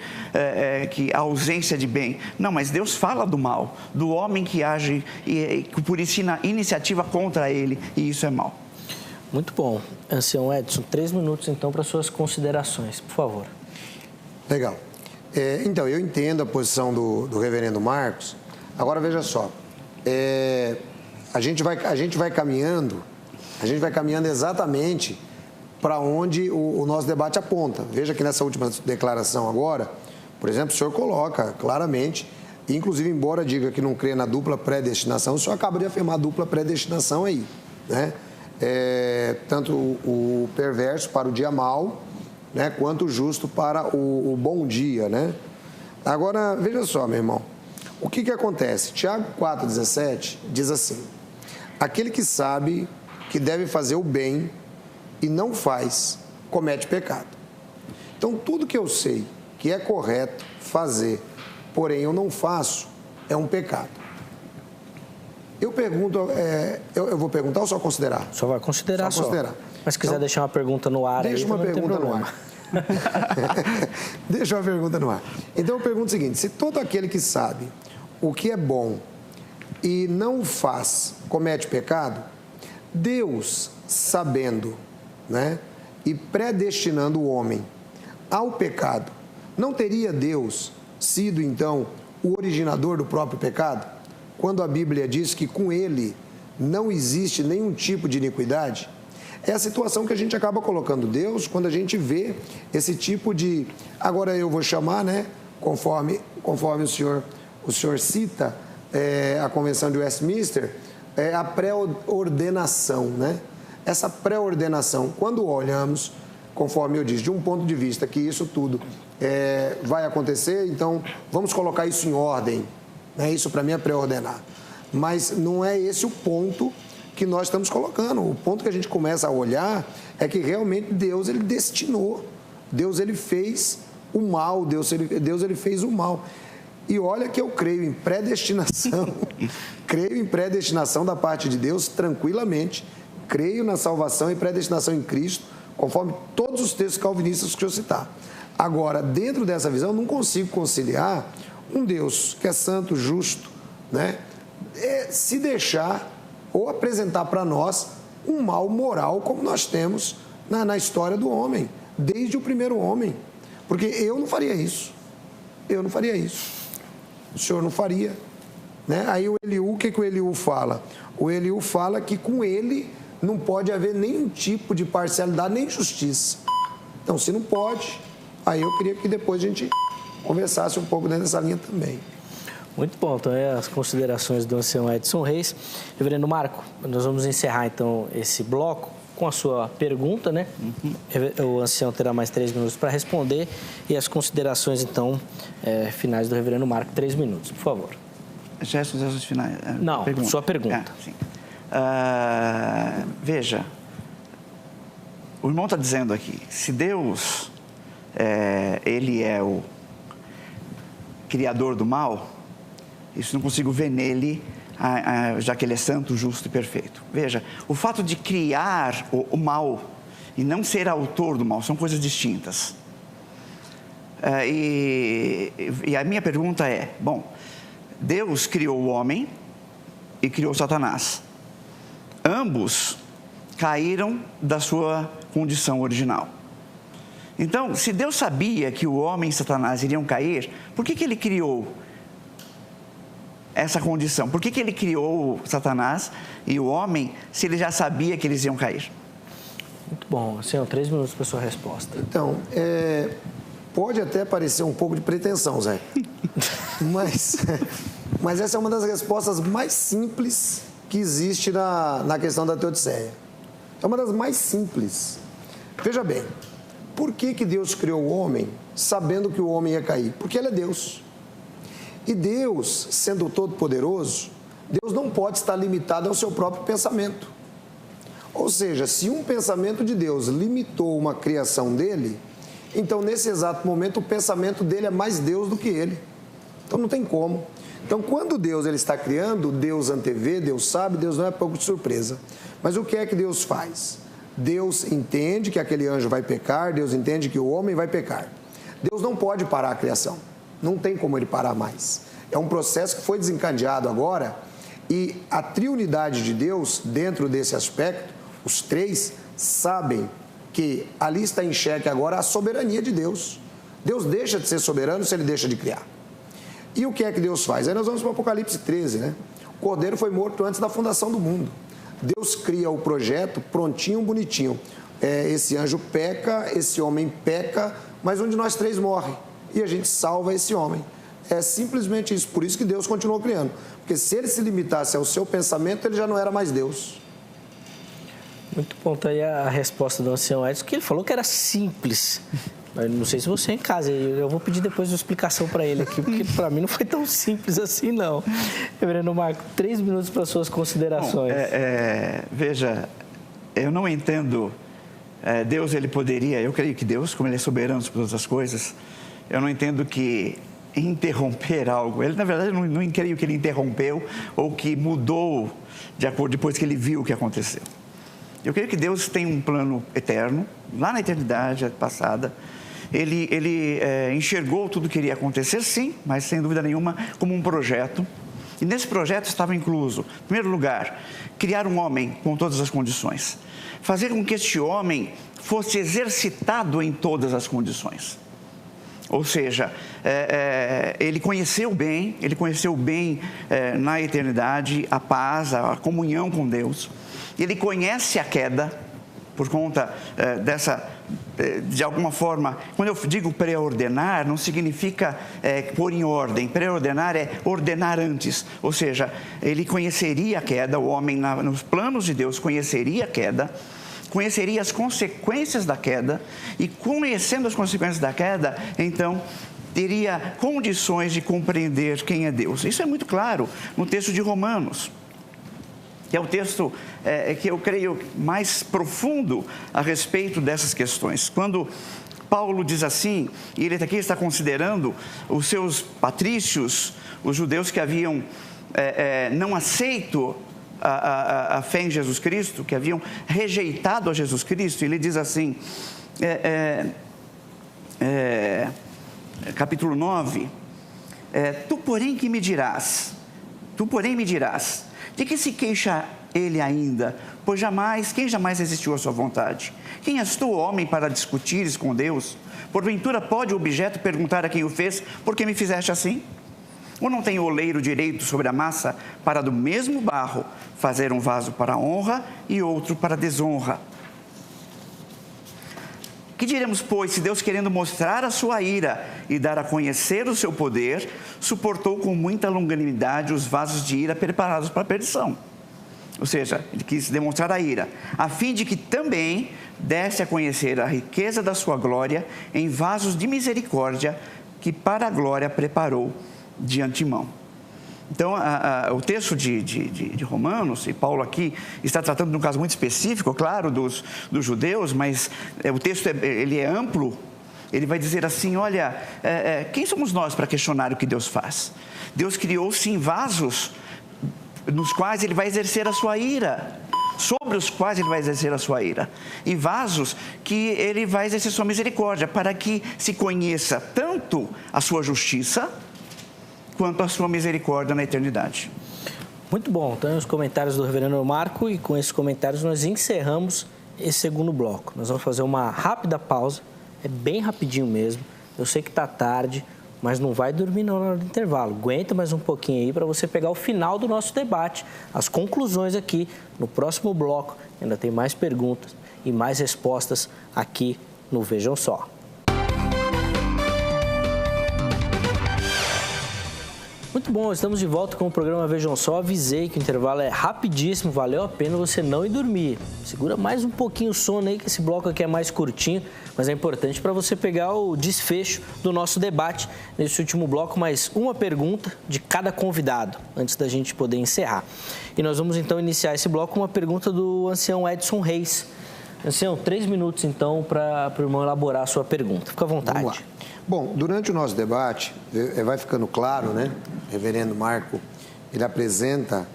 que a ausência de bem. Não, mas Deus fala do mal, do homem que age por iniciativa contra ele, e isso é mal. Muito bom. Ancião Edson, 3 minutos, então, para suas considerações, por favor. Legal. Então, eu entendo a posição do reverendo Marcos. Agora, veja só. A gente vai caminhando exatamente para onde o nosso debate aponta. Veja que nessa última declaração agora, por exemplo, o senhor coloca claramente, inclusive embora diga que não crê na dupla predestinação, o senhor acaba de afirmar a dupla predestinação aí, né? Tanto o perverso para o dia mau, né, quanto o justo para o bom dia, né? Agora, veja só, meu irmão. O que acontece? Tiago 4,17 diz assim: aquele que sabe que deve fazer o bem e não faz, comete pecado. Então, tudo que eu sei que é correto fazer, porém eu não faço, é um pecado. Eu pergunto, eu vou perguntar ou só considerar? Só vai considerar só. Mas se quiser então, deixar uma pergunta no ar... Deixa uma pergunta no ar. Deixa uma pergunta no ar. Então eu pergunto o seguinte: se todo aquele que sabe o que é bom e não o faz, comete pecado, Deus, sabendo, né, e predestinando o homem ao pecado, não teria Deus sido, então, o originador do próprio pecado? Quando a Bíblia diz que com ele não existe nenhum tipo de iniquidade? É a situação que a gente acaba colocando Deus quando a gente vê esse tipo de... Agora eu vou chamar, né, conforme o senhor cita a Convenção de Westminster, a pré-ordenação, né? Essa pré-ordenação, quando olhamos conforme eu disse, de um ponto de vista que isso tudo vai acontecer, então vamos colocar isso em ordem. Né? Isso para mim é pré-ordenar. Mas não é esse o ponto que nós estamos colocando. O ponto que a gente começa a olhar é que realmente Deus, ele destinou. Deus, ele fez o mal. Deus, ele fez o mal. E olha que eu creio em predestinação. Creio em predestinação da parte de Deus tranquilamente. Creio na salvação e predestinação em Cristo, conforme todos os textos calvinistas que eu citar. Agora, dentro dessa visão, eu não consigo conciliar um Deus que é santo, justo, né? Se deixar ou apresentar para nós um mal moral como nós temos na história do homem, desde o primeiro homem. Porque eu não faria isso. Eu não faria isso. O senhor não faria. Né? Aí o Eliú, o que o Eliú fala? O Eliú fala que com ele não pode haver nenhum tipo de parcialidade, nem justiça. Então, se não pode, aí eu queria que depois a gente conversasse um pouco dentro dessa linha também. Muito bom, então as considerações do ancião Edson Reis. Reverendo Marco, nós vamos encerrar então esse bloco com a sua pergunta, né? O ancião terá mais 3 minutos para responder e as considerações então finais do reverendo Marco, 3 minutos, por favor. Gestos finais? Não, pergunta. Sua pergunta. Sim. Veja, o irmão está dizendo aqui, se Deus, ele é o criador do mal, isso não consigo ver nele, já que ele é santo, justo e perfeito. Veja, o fato de criar o mal e não ser autor do mal são coisas distintas. E a minha pergunta é, bom, Deus criou o homem e criou Satanás. Ambos caíram da sua condição original. Então, se Deus sabia que o homem e Satanás iriam cair, por que ele criou essa condição? Por que ele criou Satanás e o homem se ele já sabia que eles iam cair? Muito bom. Senhor, 3 minutos para a sua resposta. Então, pode até parecer um pouco de pretensão, Zé. Mas essa é uma das respostas mais simples que existe na questão da teodiceia. É uma das mais simples. Veja bem, por que Deus criou o homem sabendo que o homem ia cair? Porque ele é Deus. E Deus, sendo todo-poderoso, Deus não pode estar limitado ao seu próprio pensamento. Ou seja, se um pensamento de Deus limitou uma criação dele, então nesse exato momento o pensamento dele é mais Deus do que ele. Então não tem como. Então quando Deus ele está criando, Deus antevê, Deus sabe, Deus não é pouco de surpresa. Mas o que é que Deus faz? Deus entende que aquele anjo vai pecar, Deus entende que o homem vai pecar. Deus não pode parar a criação. Não tem como ele parar mais. É um processo que foi desencadeado agora e a triunidade de Deus, dentro desse aspecto, os três sabem que ali está em xeque agora a soberania de Deus. Deus deixa de ser soberano se ele deixa de criar. E o que é que Deus faz? Aí nós vamos para o Apocalipse 13, né? O Cordeiro foi morto antes da fundação do mundo. Deus cria o projeto prontinho, bonitinho. Esse anjo peca, esse homem peca, mas um de nós três morre. E a gente salva esse homem. É simplesmente isso. Por isso que Deus continuou criando. Porque se ele se limitasse ao seu pensamento, ele já não era mais Deus. Muito bom. Tá aí a resposta do ancião Edson, que ele falou que era simples. Mas não sei se você em casa, eu vou pedir depois uma explicação para ele aqui, porque para mim não foi tão simples assim, não. Reverendo Marco, 3 minutos para suas considerações. Bom, veja, eu não entendo, Deus ele poderia, eu creio que Deus, como ele é soberano sobre todas as coisas, eu não entendo que interromper algo, ele na verdade eu não creio que ele interrompeu ou que mudou de acordo depois que ele viu o que aconteceu. Eu creio que Deus tem um plano eterno, lá na eternidade passada. Ele enxergou tudo que iria acontecer, sim, mas sem dúvida nenhuma, como um projeto. E nesse projeto estava incluso, em primeiro lugar, criar um homem com todas as condições. Fazer com que este homem fosse exercitado em todas as condições. Ou seja, ele conheceu bem na eternidade a paz, a comunhão com Deus. Ele conhece a queda por conta de alguma forma, quando eu digo pré-ordenar, não significa pôr em ordem. Pré-ordenar é ordenar antes. Ou seja, ele conheceria a queda, o homem nos planos de Deus conheceria a queda. conheceria as consequências da queda e, conhecendo as consequências da queda, então teria condições de compreender quem é Deus. Isso é muito claro no texto de Romanos, que é o texto que eu creio mais profundo a respeito dessas questões. Quando Paulo diz assim, e ele aqui está considerando os seus patrícios, os judeus que haviam não aceito a fé em Jesus Cristo, que haviam rejeitado a Jesus Cristo, ele diz assim, capítulo 9, tu porém me dirás, de que se queixa ele ainda? Pois quem jamais resistiu à sua vontade? Quem és tu, homem, para discutires com Deus? Porventura pode o objeto perguntar a quem o fez, por que me fizeste assim? Ou não tem o oleiro direito sobre a massa para do mesmo barro fazer um vaso para honra e outro para desonra? Que diremos, pois, se Deus, querendo mostrar a sua ira e dar a conhecer o seu poder, suportou com muita longanimidade os vasos de ira preparados para a perdição? Ou seja, ele quis demonstrar a ira, a fim de que também desse a conhecer a riqueza da sua glória em vasos de misericórdia, que para a glória preparou de antemão. Então, o texto de Romanos, e Paulo aqui está tratando de um caso muito específico, claro, dos judeus, mas o texto ele é amplo. Ele vai dizer assim, olha, quem somos nós para questionar o que Deus faz? Deus criou sim vasos nos quais ele vai exercer a sua ira, sobre os quais ele vai exercer a sua ira, e vasos que ele vai exercer sua misericórdia, para que se conheça tanto a sua justiça quanto a sua misericórdia na eternidade. Muito bom, então os comentários do reverendo Marco, e com esses comentários nós encerramos esse segundo bloco. Nós vamos fazer uma rápida pausa, é bem rapidinho mesmo, eu sei que está tarde, mas não vai dormir não na hora do intervalo. Aguenta mais um pouquinho aí para você pegar o final do nosso debate, as conclusões aqui no próximo bloco. Ainda tem mais perguntas e mais respostas aqui no Vejam Só. Muito bom, estamos de volta com o programa Vejam Só. Avisei que o intervalo é rapidíssimo, valeu a pena você não ir dormir. Segura mais um pouquinho o sono aí, que esse bloco aqui é mais curtinho, mas é importante para você pegar o desfecho do nosso debate nesse último bloco, mais uma pergunta de cada convidado, antes da gente poder encerrar. E nós vamos então iniciar esse bloco com uma pergunta do ancião Edson Reis. Ancião, 3 minutos então para o irmão elaborar a sua pergunta. Fica à vontade. Vamos lá. Bom, durante o nosso debate, vai ficando claro, né? O reverendo Marco, ele apresenta,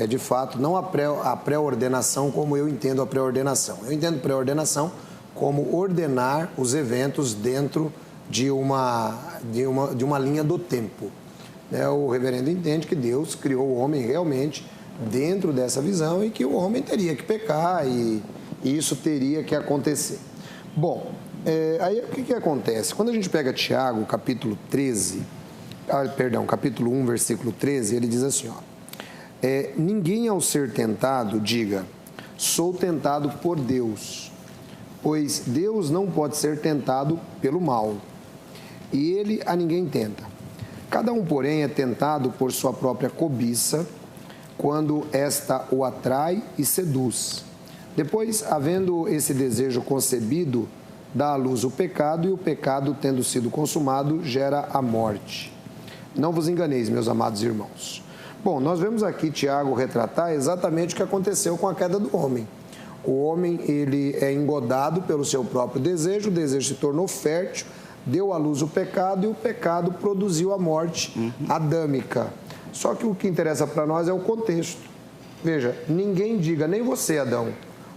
de fato, não a pré-ordenação como eu entendo a pré-ordenação. Eu entendo pré-ordenação como ordenar os eventos dentro de uma linha do tempo. O reverendo entende que Deus criou o homem realmente dentro dessa visão e que o homem teria que pecar e isso teria que acontecer. Bom, aí o que acontece? Quando a gente pega Tiago, capítulo 1, versículo 13, ele diz assim, ninguém ao ser tentado diga, sou tentado por Deus, pois Deus não pode ser tentado pelo mal, e ele a ninguém tenta. Cada um, porém, é tentado por sua própria cobiça, quando esta o atrai e seduz. Depois, havendo esse desejo concebido, dá à luz o pecado, e o pecado, tendo sido consumado, gera a morte. Não vos enganeis, meus amados irmãos. Bom, nós vemos aqui Tiago retratar exatamente o que aconteceu com a queda do homem. O homem, ele é engodado pelo seu próprio desejo, o desejo se tornou fértil, deu à luz o pecado, e o pecado produziu a morte adâmica. Só que o que interessa para nós é o contexto. Veja, ninguém diga, nem você, Adão,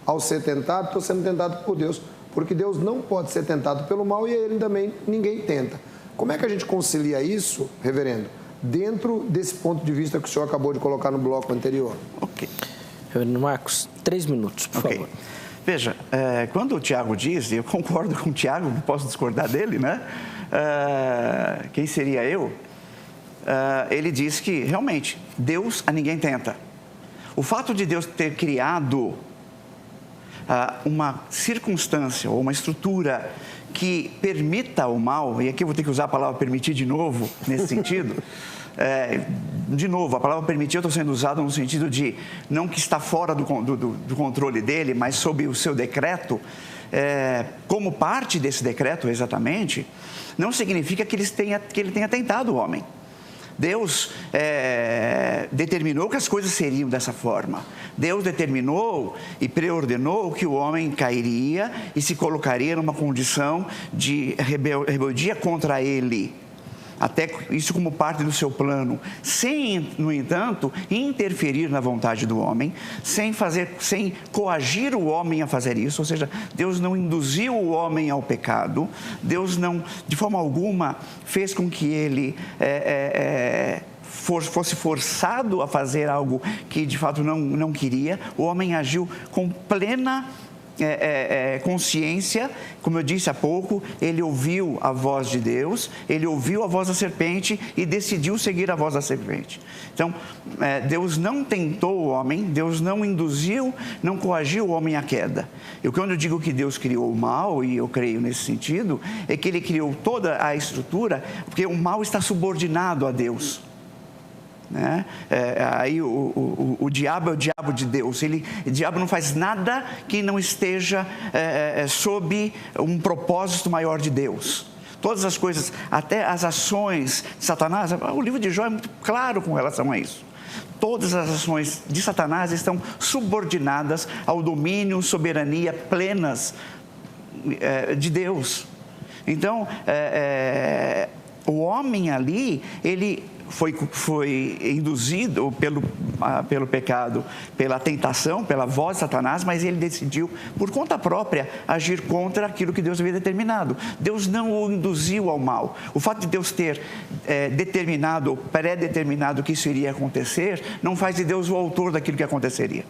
ao ser tentado, estou sendo tentado por Deus, porque Deus não pode ser tentado pelo mal e ele também ninguém tenta. Como é que a gente concilia isso, reverendo, dentro desse ponto de vista que o senhor acabou de colocar no bloco anterior? Ok. Reverendo Marcos, 3 minutos, por favor. Veja, quando o Tiago diz, e eu concordo com o Tiago, não posso discordar dele, né? Quem seria eu? Ele diz que, realmente, Deus a ninguém tenta. O fato de Deus ter criado uma circunstância ou uma estrutura que permita o mal, e aqui eu vou ter que usar a palavra permitir de novo, nesse sentido. De novo, a palavra permitir eu estou sendo usada no sentido de não que está fora do controle dele, mas sob o seu decreto, como parte desse decreto exatamente, não significa que ele tenha tentado o homem. Deus determinou que as coisas seriam dessa forma. Deus determinou e preordenou que o homem cairia e se colocaria numa condição de rebeldia contra ele. Até isso como parte do seu plano, sem, no entanto, interferir na vontade do homem, sem coagir o homem a fazer isso, ou seja, Deus não induziu o homem ao pecado, Deus não, de forma alguma, fez com que ele fosse forçado a fazer algo que de fato não queria. O homem agiu com plena consciência, como eu disse há pouco, ele ouviu a voz de Deus, ele ouviu a voz da serpente e decidiu seguir a voz da serpente. Então, Deus não tentou o homem, Deus não induziu, não coagiu o homem à queda. E quando eu digo que Deus criou o mal, e eu creio nesse sentido, é que ele criou toda a estrutura, porque o mal está subordinado a Deus. Aí o diabo é o diabo de Deus. O diabo não faz nada que não esteja sob um propósito maior de Deus. Todas as coisas, até as ações de Satanás, o livro de Jó é muito claro com relação a isso. Todas as ações de Satanás estão subordinadas ao domínio, soberania plenas de Deus. Então, o homem ali, ele foi induzido pelo pecado, pela tentação, pela voz de Satanás, mas ele decidiu, por conta própria, agir contra aquilo que Deus havia determinado. Deus não o induziu ao mal. O fato de Deus ter determinado, ou pré-determinado que isso iria acontecer, não faz de Deus o autor daquilo que aconteceria.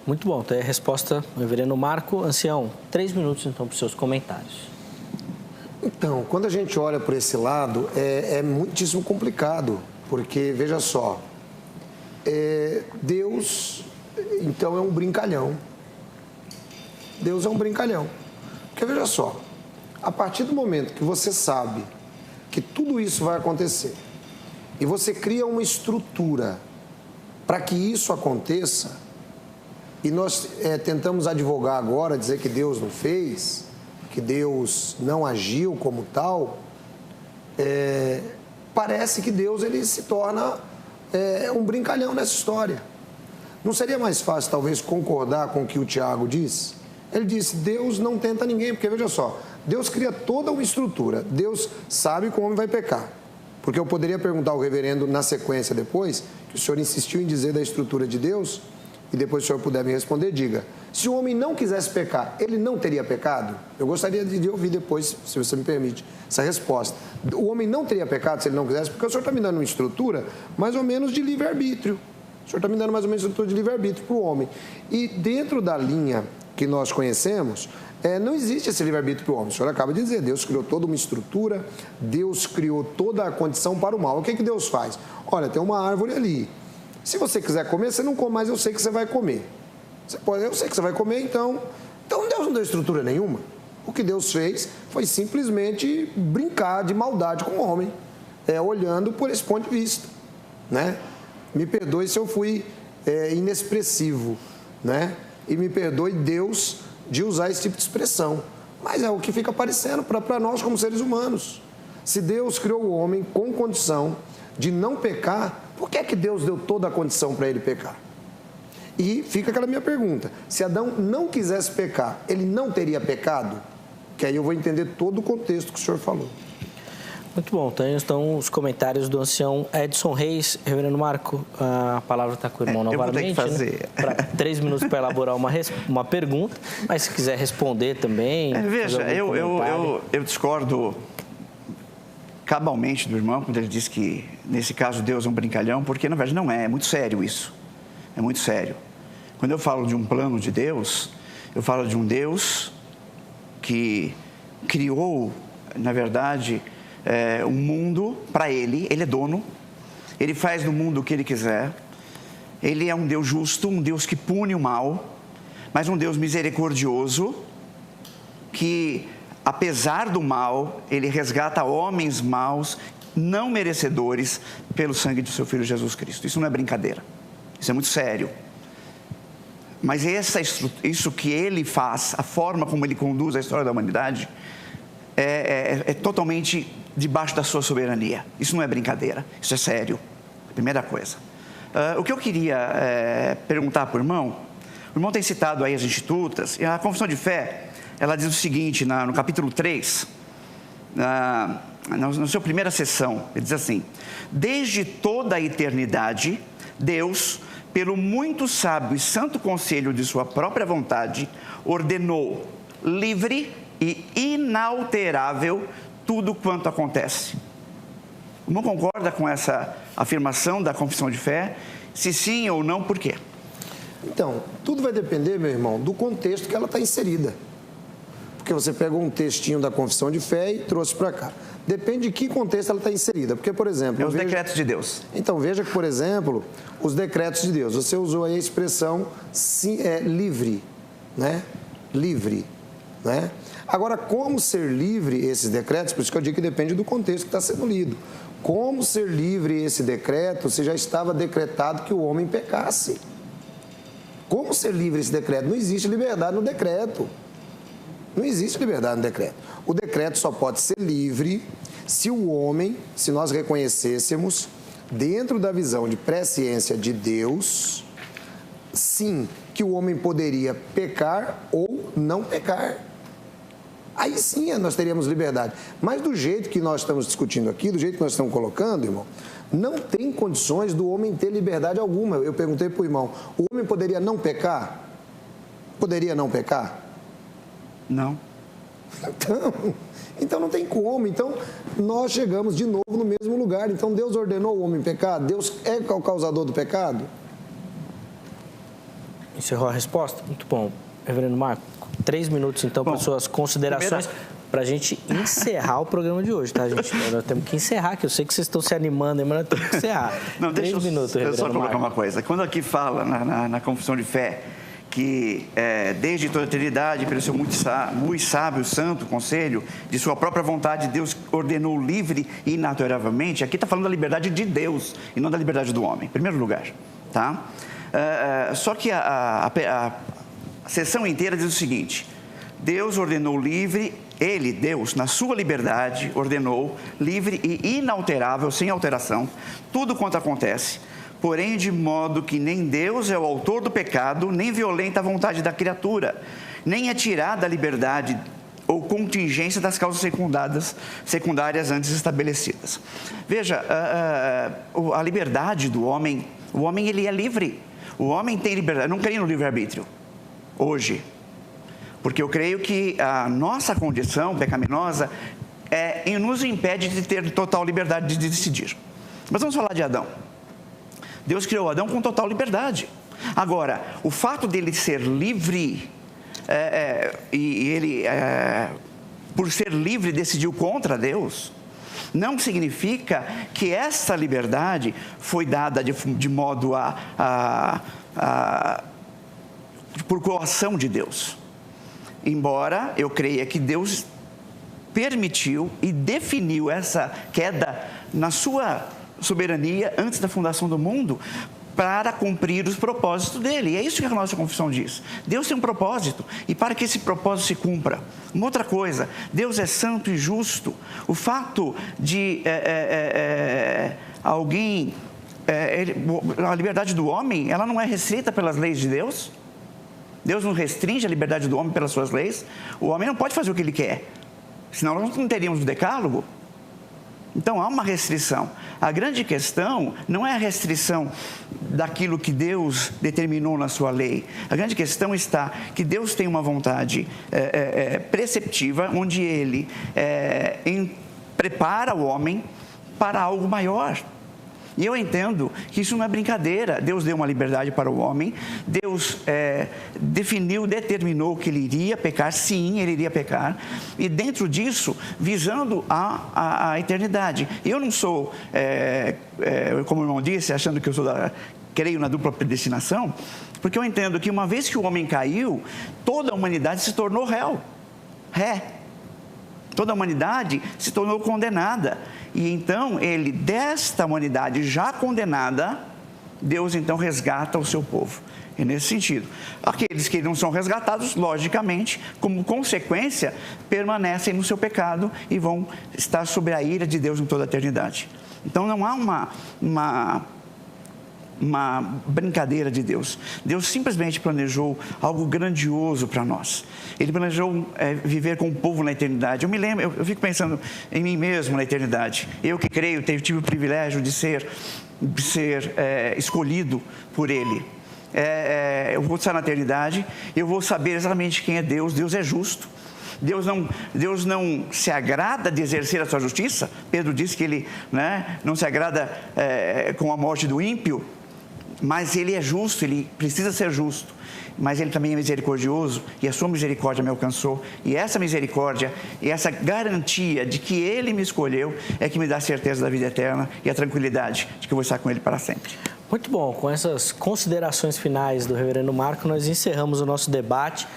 Muito bom, então é a resposta do reverendo Marco. Ancião, 3 minutos então para os seus comentários. Então, quando a gente olha por esse lado, é muitíssimo complicado, porque, veja só, Deus, então, é um brincalhão. Deus é um brincalhão. Porque, veja só, a partir do momento que você sabe que tudo isso vai acontecer, e você cria uma estrutura para que isso aconteça, e nós tentamos advogar agora, dizer que Deus não fez, que Deus não agiu como tal, parece que Deus ele se torna um brincalhão nessa história. Não seria mais fácil, talvez, concordar com o que o Tiago disse? Ele disse, Deus não tenta ninguém, porque, veja só, Deus cria toda uma estrutura, Deus sabe que o homem vai pecar. Porque eu poderia perguntar ao reverendo na sequência depois, que o senhor insistiu em dizer da estrutura de Deus, e depois se o senhor puder me responder, diga, se o homem não quisesse pecar, ele não teria pecado? Eu gostaria de ouvir depois, se você me permite, essa resposta. O homem não teria pecado se ele não quisesse, porque o senhor está me dando uma estrutura mais ou menos de livre-arbítrio. O senhor está me dando mais ou menos uma estrutura de livre-arbítrio para o homem. E dentro da linha que nós conhecemos, não existe esse livre-arbítrio para o homem. O senhor acaba de dizer, Deus criou toda uma estrutura, Deus criou toda a condição para o mal. O que Deus faz? Olha, tem uma árvore ali. Se você quiser comer, você não come, mas eu sei que você vai comer. Eu sei que você vai comer, então Deus não deu estrutura nenhuma. O que Deus fez foi simplesmente brincar de maldade com o homem, olhando por esse ponto de vista, né? Me perdoe se eu fui inexpressivo, né? E me perdoe, Deus, de usar esse tipo de expressão. Mas é o que fica aparecendo para nós como seres humanos. Se Deus criou o homem com condição de não pecar, por que Deus deu toda a condição para ele pecar? E fica aquela minha pergunta, se Adão não quisesse pecar, ele não teria pecado? Que aí eu vou entender todo o contexto que o senhor falou. Muito bom, então os comentários do ancião Edson Reis. Reverendo Marco, a palavra está com o irmão novamente. Eu vou ter que fazer. Né? 3 minutos para elaborar uma pergunta, mas se quiser responder também. Veja, eu discordo cabalmente do irmão quando ele diz que, nesse caso, Deus é um brincalhão, porque, na verdade, não é muito sério isso. É muito sério. Quando eu falo de um plano de Deus, eu falo de um Deus que criou, na verdade, um mundo para ele é dono, ele faz no mundo o que ele quiser, ele é um Deus justo, um Deus que pune o mal, mas um Deus misericordioso que, apesar do mal, Ele resgata homens maus, não merecedores, pelo sangue do seu Filho Jesus Cristo. Isso não é brincadeira, isso é muito sério. Mas isso que Ele faz, a forma como Ele conduz a história da humanidade, é totalmente debaixo da sua soberania. Isso não é brincadeira, isso é sério. Primeira coisa. O que eu queria perguntar para o irmão tem citado aí as institutas, e a Confissão de Fé, ela diz o seguinte, no capítulo 3, na sua primeira sessão, ele diz assim: desde toda a eternidade, Deus, pelo muito sábio e santo conselho de sua própria vontade, ordenou livre e inalterável tudo quanto acontece. O irmão concorda com essa afirmação da Confissão de Fé? Se sim ou não, por quê? Então, tudo vai depender, meu irmão, do contexto que ela está inserida. Porque você pegou um textinho da Confissão de Fé e trouxe para cá. Depende de que contexto ela está inserida. Porque, por exemplo... os decretos de Deus. Então, veja que, por exemplo, os decretos de Deus. Você usou aí a expressão livre, né? Livre, né? Agora, como ser livre esses decretos? Por isso que eu digo que depende do contexto que está sendo lido. Como ser livre esse decreto se já estava decretado que o homem pecasse? Como ser livre esse decreto? Não existe liberdade no decreto. Não existe liberdade no decreto. O decreto só pode ser livre se o homem, se nós reconhecêssemos, dentro da visão de presciência de Deus, sim, que o homem poderia pecar ou não pecar. Aí sim nós teríamos liberdade. Mas do jeito que nós estamos discutindo aqui, do jeito que nós estamos colocando, irmão, não tem condições do homem ter liberdade alguma. Eu perguntei para o irmão, o homem poderia não pecar? Poderia não pecar? Não. Então não tem como. Então nós chegamos de novo no mesmo lugar. Então Deus ordenou o homem pecar? Deus é o causador do pecado? Encerrou a resposta? Muito bom. Reverendo Marco, 3 minutos então para suas considerações, para a gente encerrar o programa de hoje, tá, gente? Nós temos que encerrar, que eu sei que vocês estão se animando, mas nós temos que encerrar. Não, deixa 3 minutos, eu só colocar Marco. uma coisa. Quando aqui fala na Confissão de Fé que desde toda a eternidade, pelo seu muito sábio, santo conselho, de sua própria vontade, Deus ordenou livre e inalteravelmente, aqui está falando da liberdade de Deus e não da liberdade do homem, em primeiro lugar, tá? Só que a sessão inteira diz o seguinte: Deus ordenou livre, Ele, Deus, na sua liberdade, ordenou livre e inalterável, sem alteração, tudo quanto acontece, porém de modo que nem Deus é o autor do pecado, nem violenta a vontade da criatura, nem é tirada a liberdade ou contingência das causas secundárias antes estabelecidas. Veja, a liberdade do homem, o homem ele é livre, o homem tem liberdade. Eu não creio no livre-arbítrio hoje, porque eu creio que a nossa condição pecaminosa nos impede de ter total liberdade de decidir. Mas vamos falar de Adão. Deus criou Adão com total liberdade. Agora, o fato dele ser livre, e ele, por ser livre, decidiu contra Deus, não significa que essa liberdade foi dada de modo por coação de Deus. Embora eu creia que Deus permitiu e definiu essa queda na sua soberania antes da fundação do mundo para cumprir os propósitos dele. E é isso que a nossa confissão diz. Deus tem um propósito e para que esse propósito se cumpra. Uma outra coisa, Deus é santo e justo. O fato de a liberdade do homem, ela não é restrita pelas leis de Deus. Deus não restringe a liberdade do homem pelas suas leis. O homem não pode fazer o que ele quer, senão nós não teríamos o decálogo. Então há uma restrição. A grande questão não é a restrição daquilo que Deus determinou na sua lei. A grande questão está que Deus tem uma vontade preceptiva, onde Ele prepara o homem para algo maior. E eu entendo que isso não é brincadeira. Deus deu uma liberdade para o homem. Deus determinou que ele iria pecar. Sim, ele iria pecar. E dentro disso, visando a eternidade. Eu não sou, como o irmão disse, achando que eu sou creio na dupla predestinação, porque eu entendo que uma vez que o homem caiu, toda a humanidade se tornou ré. Toda a humanidade se tornou condenada. E então, ele, desta humanidade já condenada, Deus então resgata o seu povo. E nesse sentido, aqueles que não são resgatados, logicamente, como consequência, permanecem no seu pecado e vão estar sob a ira de Deus em toda a eternidade. Então não há uma brincadeira de Deus. Deus simplesmente planejou algo grandioso para nós. Ele planejou viver com o povo na eternidade. Eu me lembro, eu fico pensando em mim mesmo na eternidade. Eu que creio, tive o privilégio de ser escolhido por Ele. Eu vou estar na eternidade, eu vou saber exatamente quem é Deus. Deus é justo. Deus não se agrada de exercer a sua justiça. Pedro disse que Ele não se agrada com a morte do ímpio, mas Ele é justo, Ele precisa ser justo. Mas Ele também é misericordioso e a sua misericórdia me alcançou. E essa misericórdia e essa garantia de que Ele me escolheu é que me dá a certeza da vida eterna e a tranquilidade de que eu vou estar com Ele para sempre. Muito bom, com essas considerações finais do reverendo Marco, nós encerramos o nosso debate.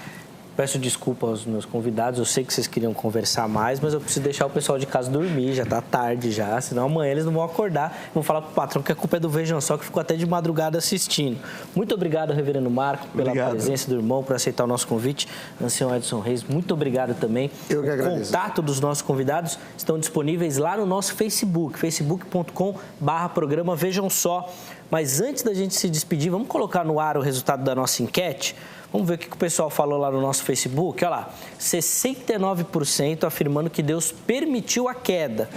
Peço desculpa aos meus convidados, eu sei que vocês queriam conversar mais, mas eu preciso deixar o pessoal de casa dormir, já está tarde já, senão amanhã eles não vão acordar. Vão falar para o patrão que a culpa é do Vejam Só, que ficou até de madrugada assistindo. Muito obrigado, reverendo Marco, pela presença do irmão, por aceitar o nosso convite. Ancião Edson Reis, muito obrigado também. Eu que agradeço. O contato dos nossos convidados estão disponíveis lá no nosso Facebook, facebook.com/programa Vejam Só. Mas antes da gente se despedir, vamos colocar no ar o resultado da nossa enquete? Vamos ver o que o pessoal falou lá no nosso Facebook. Olha lá, 69% afirmando que Deus permitiu a queda,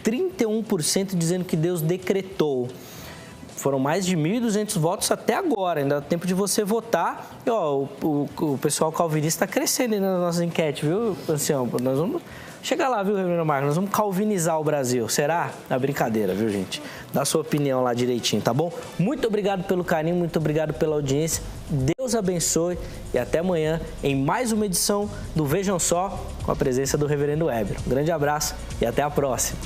31% dizendo que Deus decretou. Foram mais de 1.200 votos até agora, ainda dá tempo de você votar. E, ó, o pessoal calvinista está crescendo aí nas nossas enquetes, viu, ancião? Nós vamos chegar lá, viu, reverendo Marcos? Nós vamos calvinizar o Brasil. Será? É brincadeira, viu, gente? Dá a sua opinião lá direitinho, tá bom? Muito obrigado pelo carinho, muito obrigado pela audiência. Deus abençoe e até amanhã em mais uma edição do Vejam Só, com a presença do reverendo Weber. Um grande abraço e até a próxima.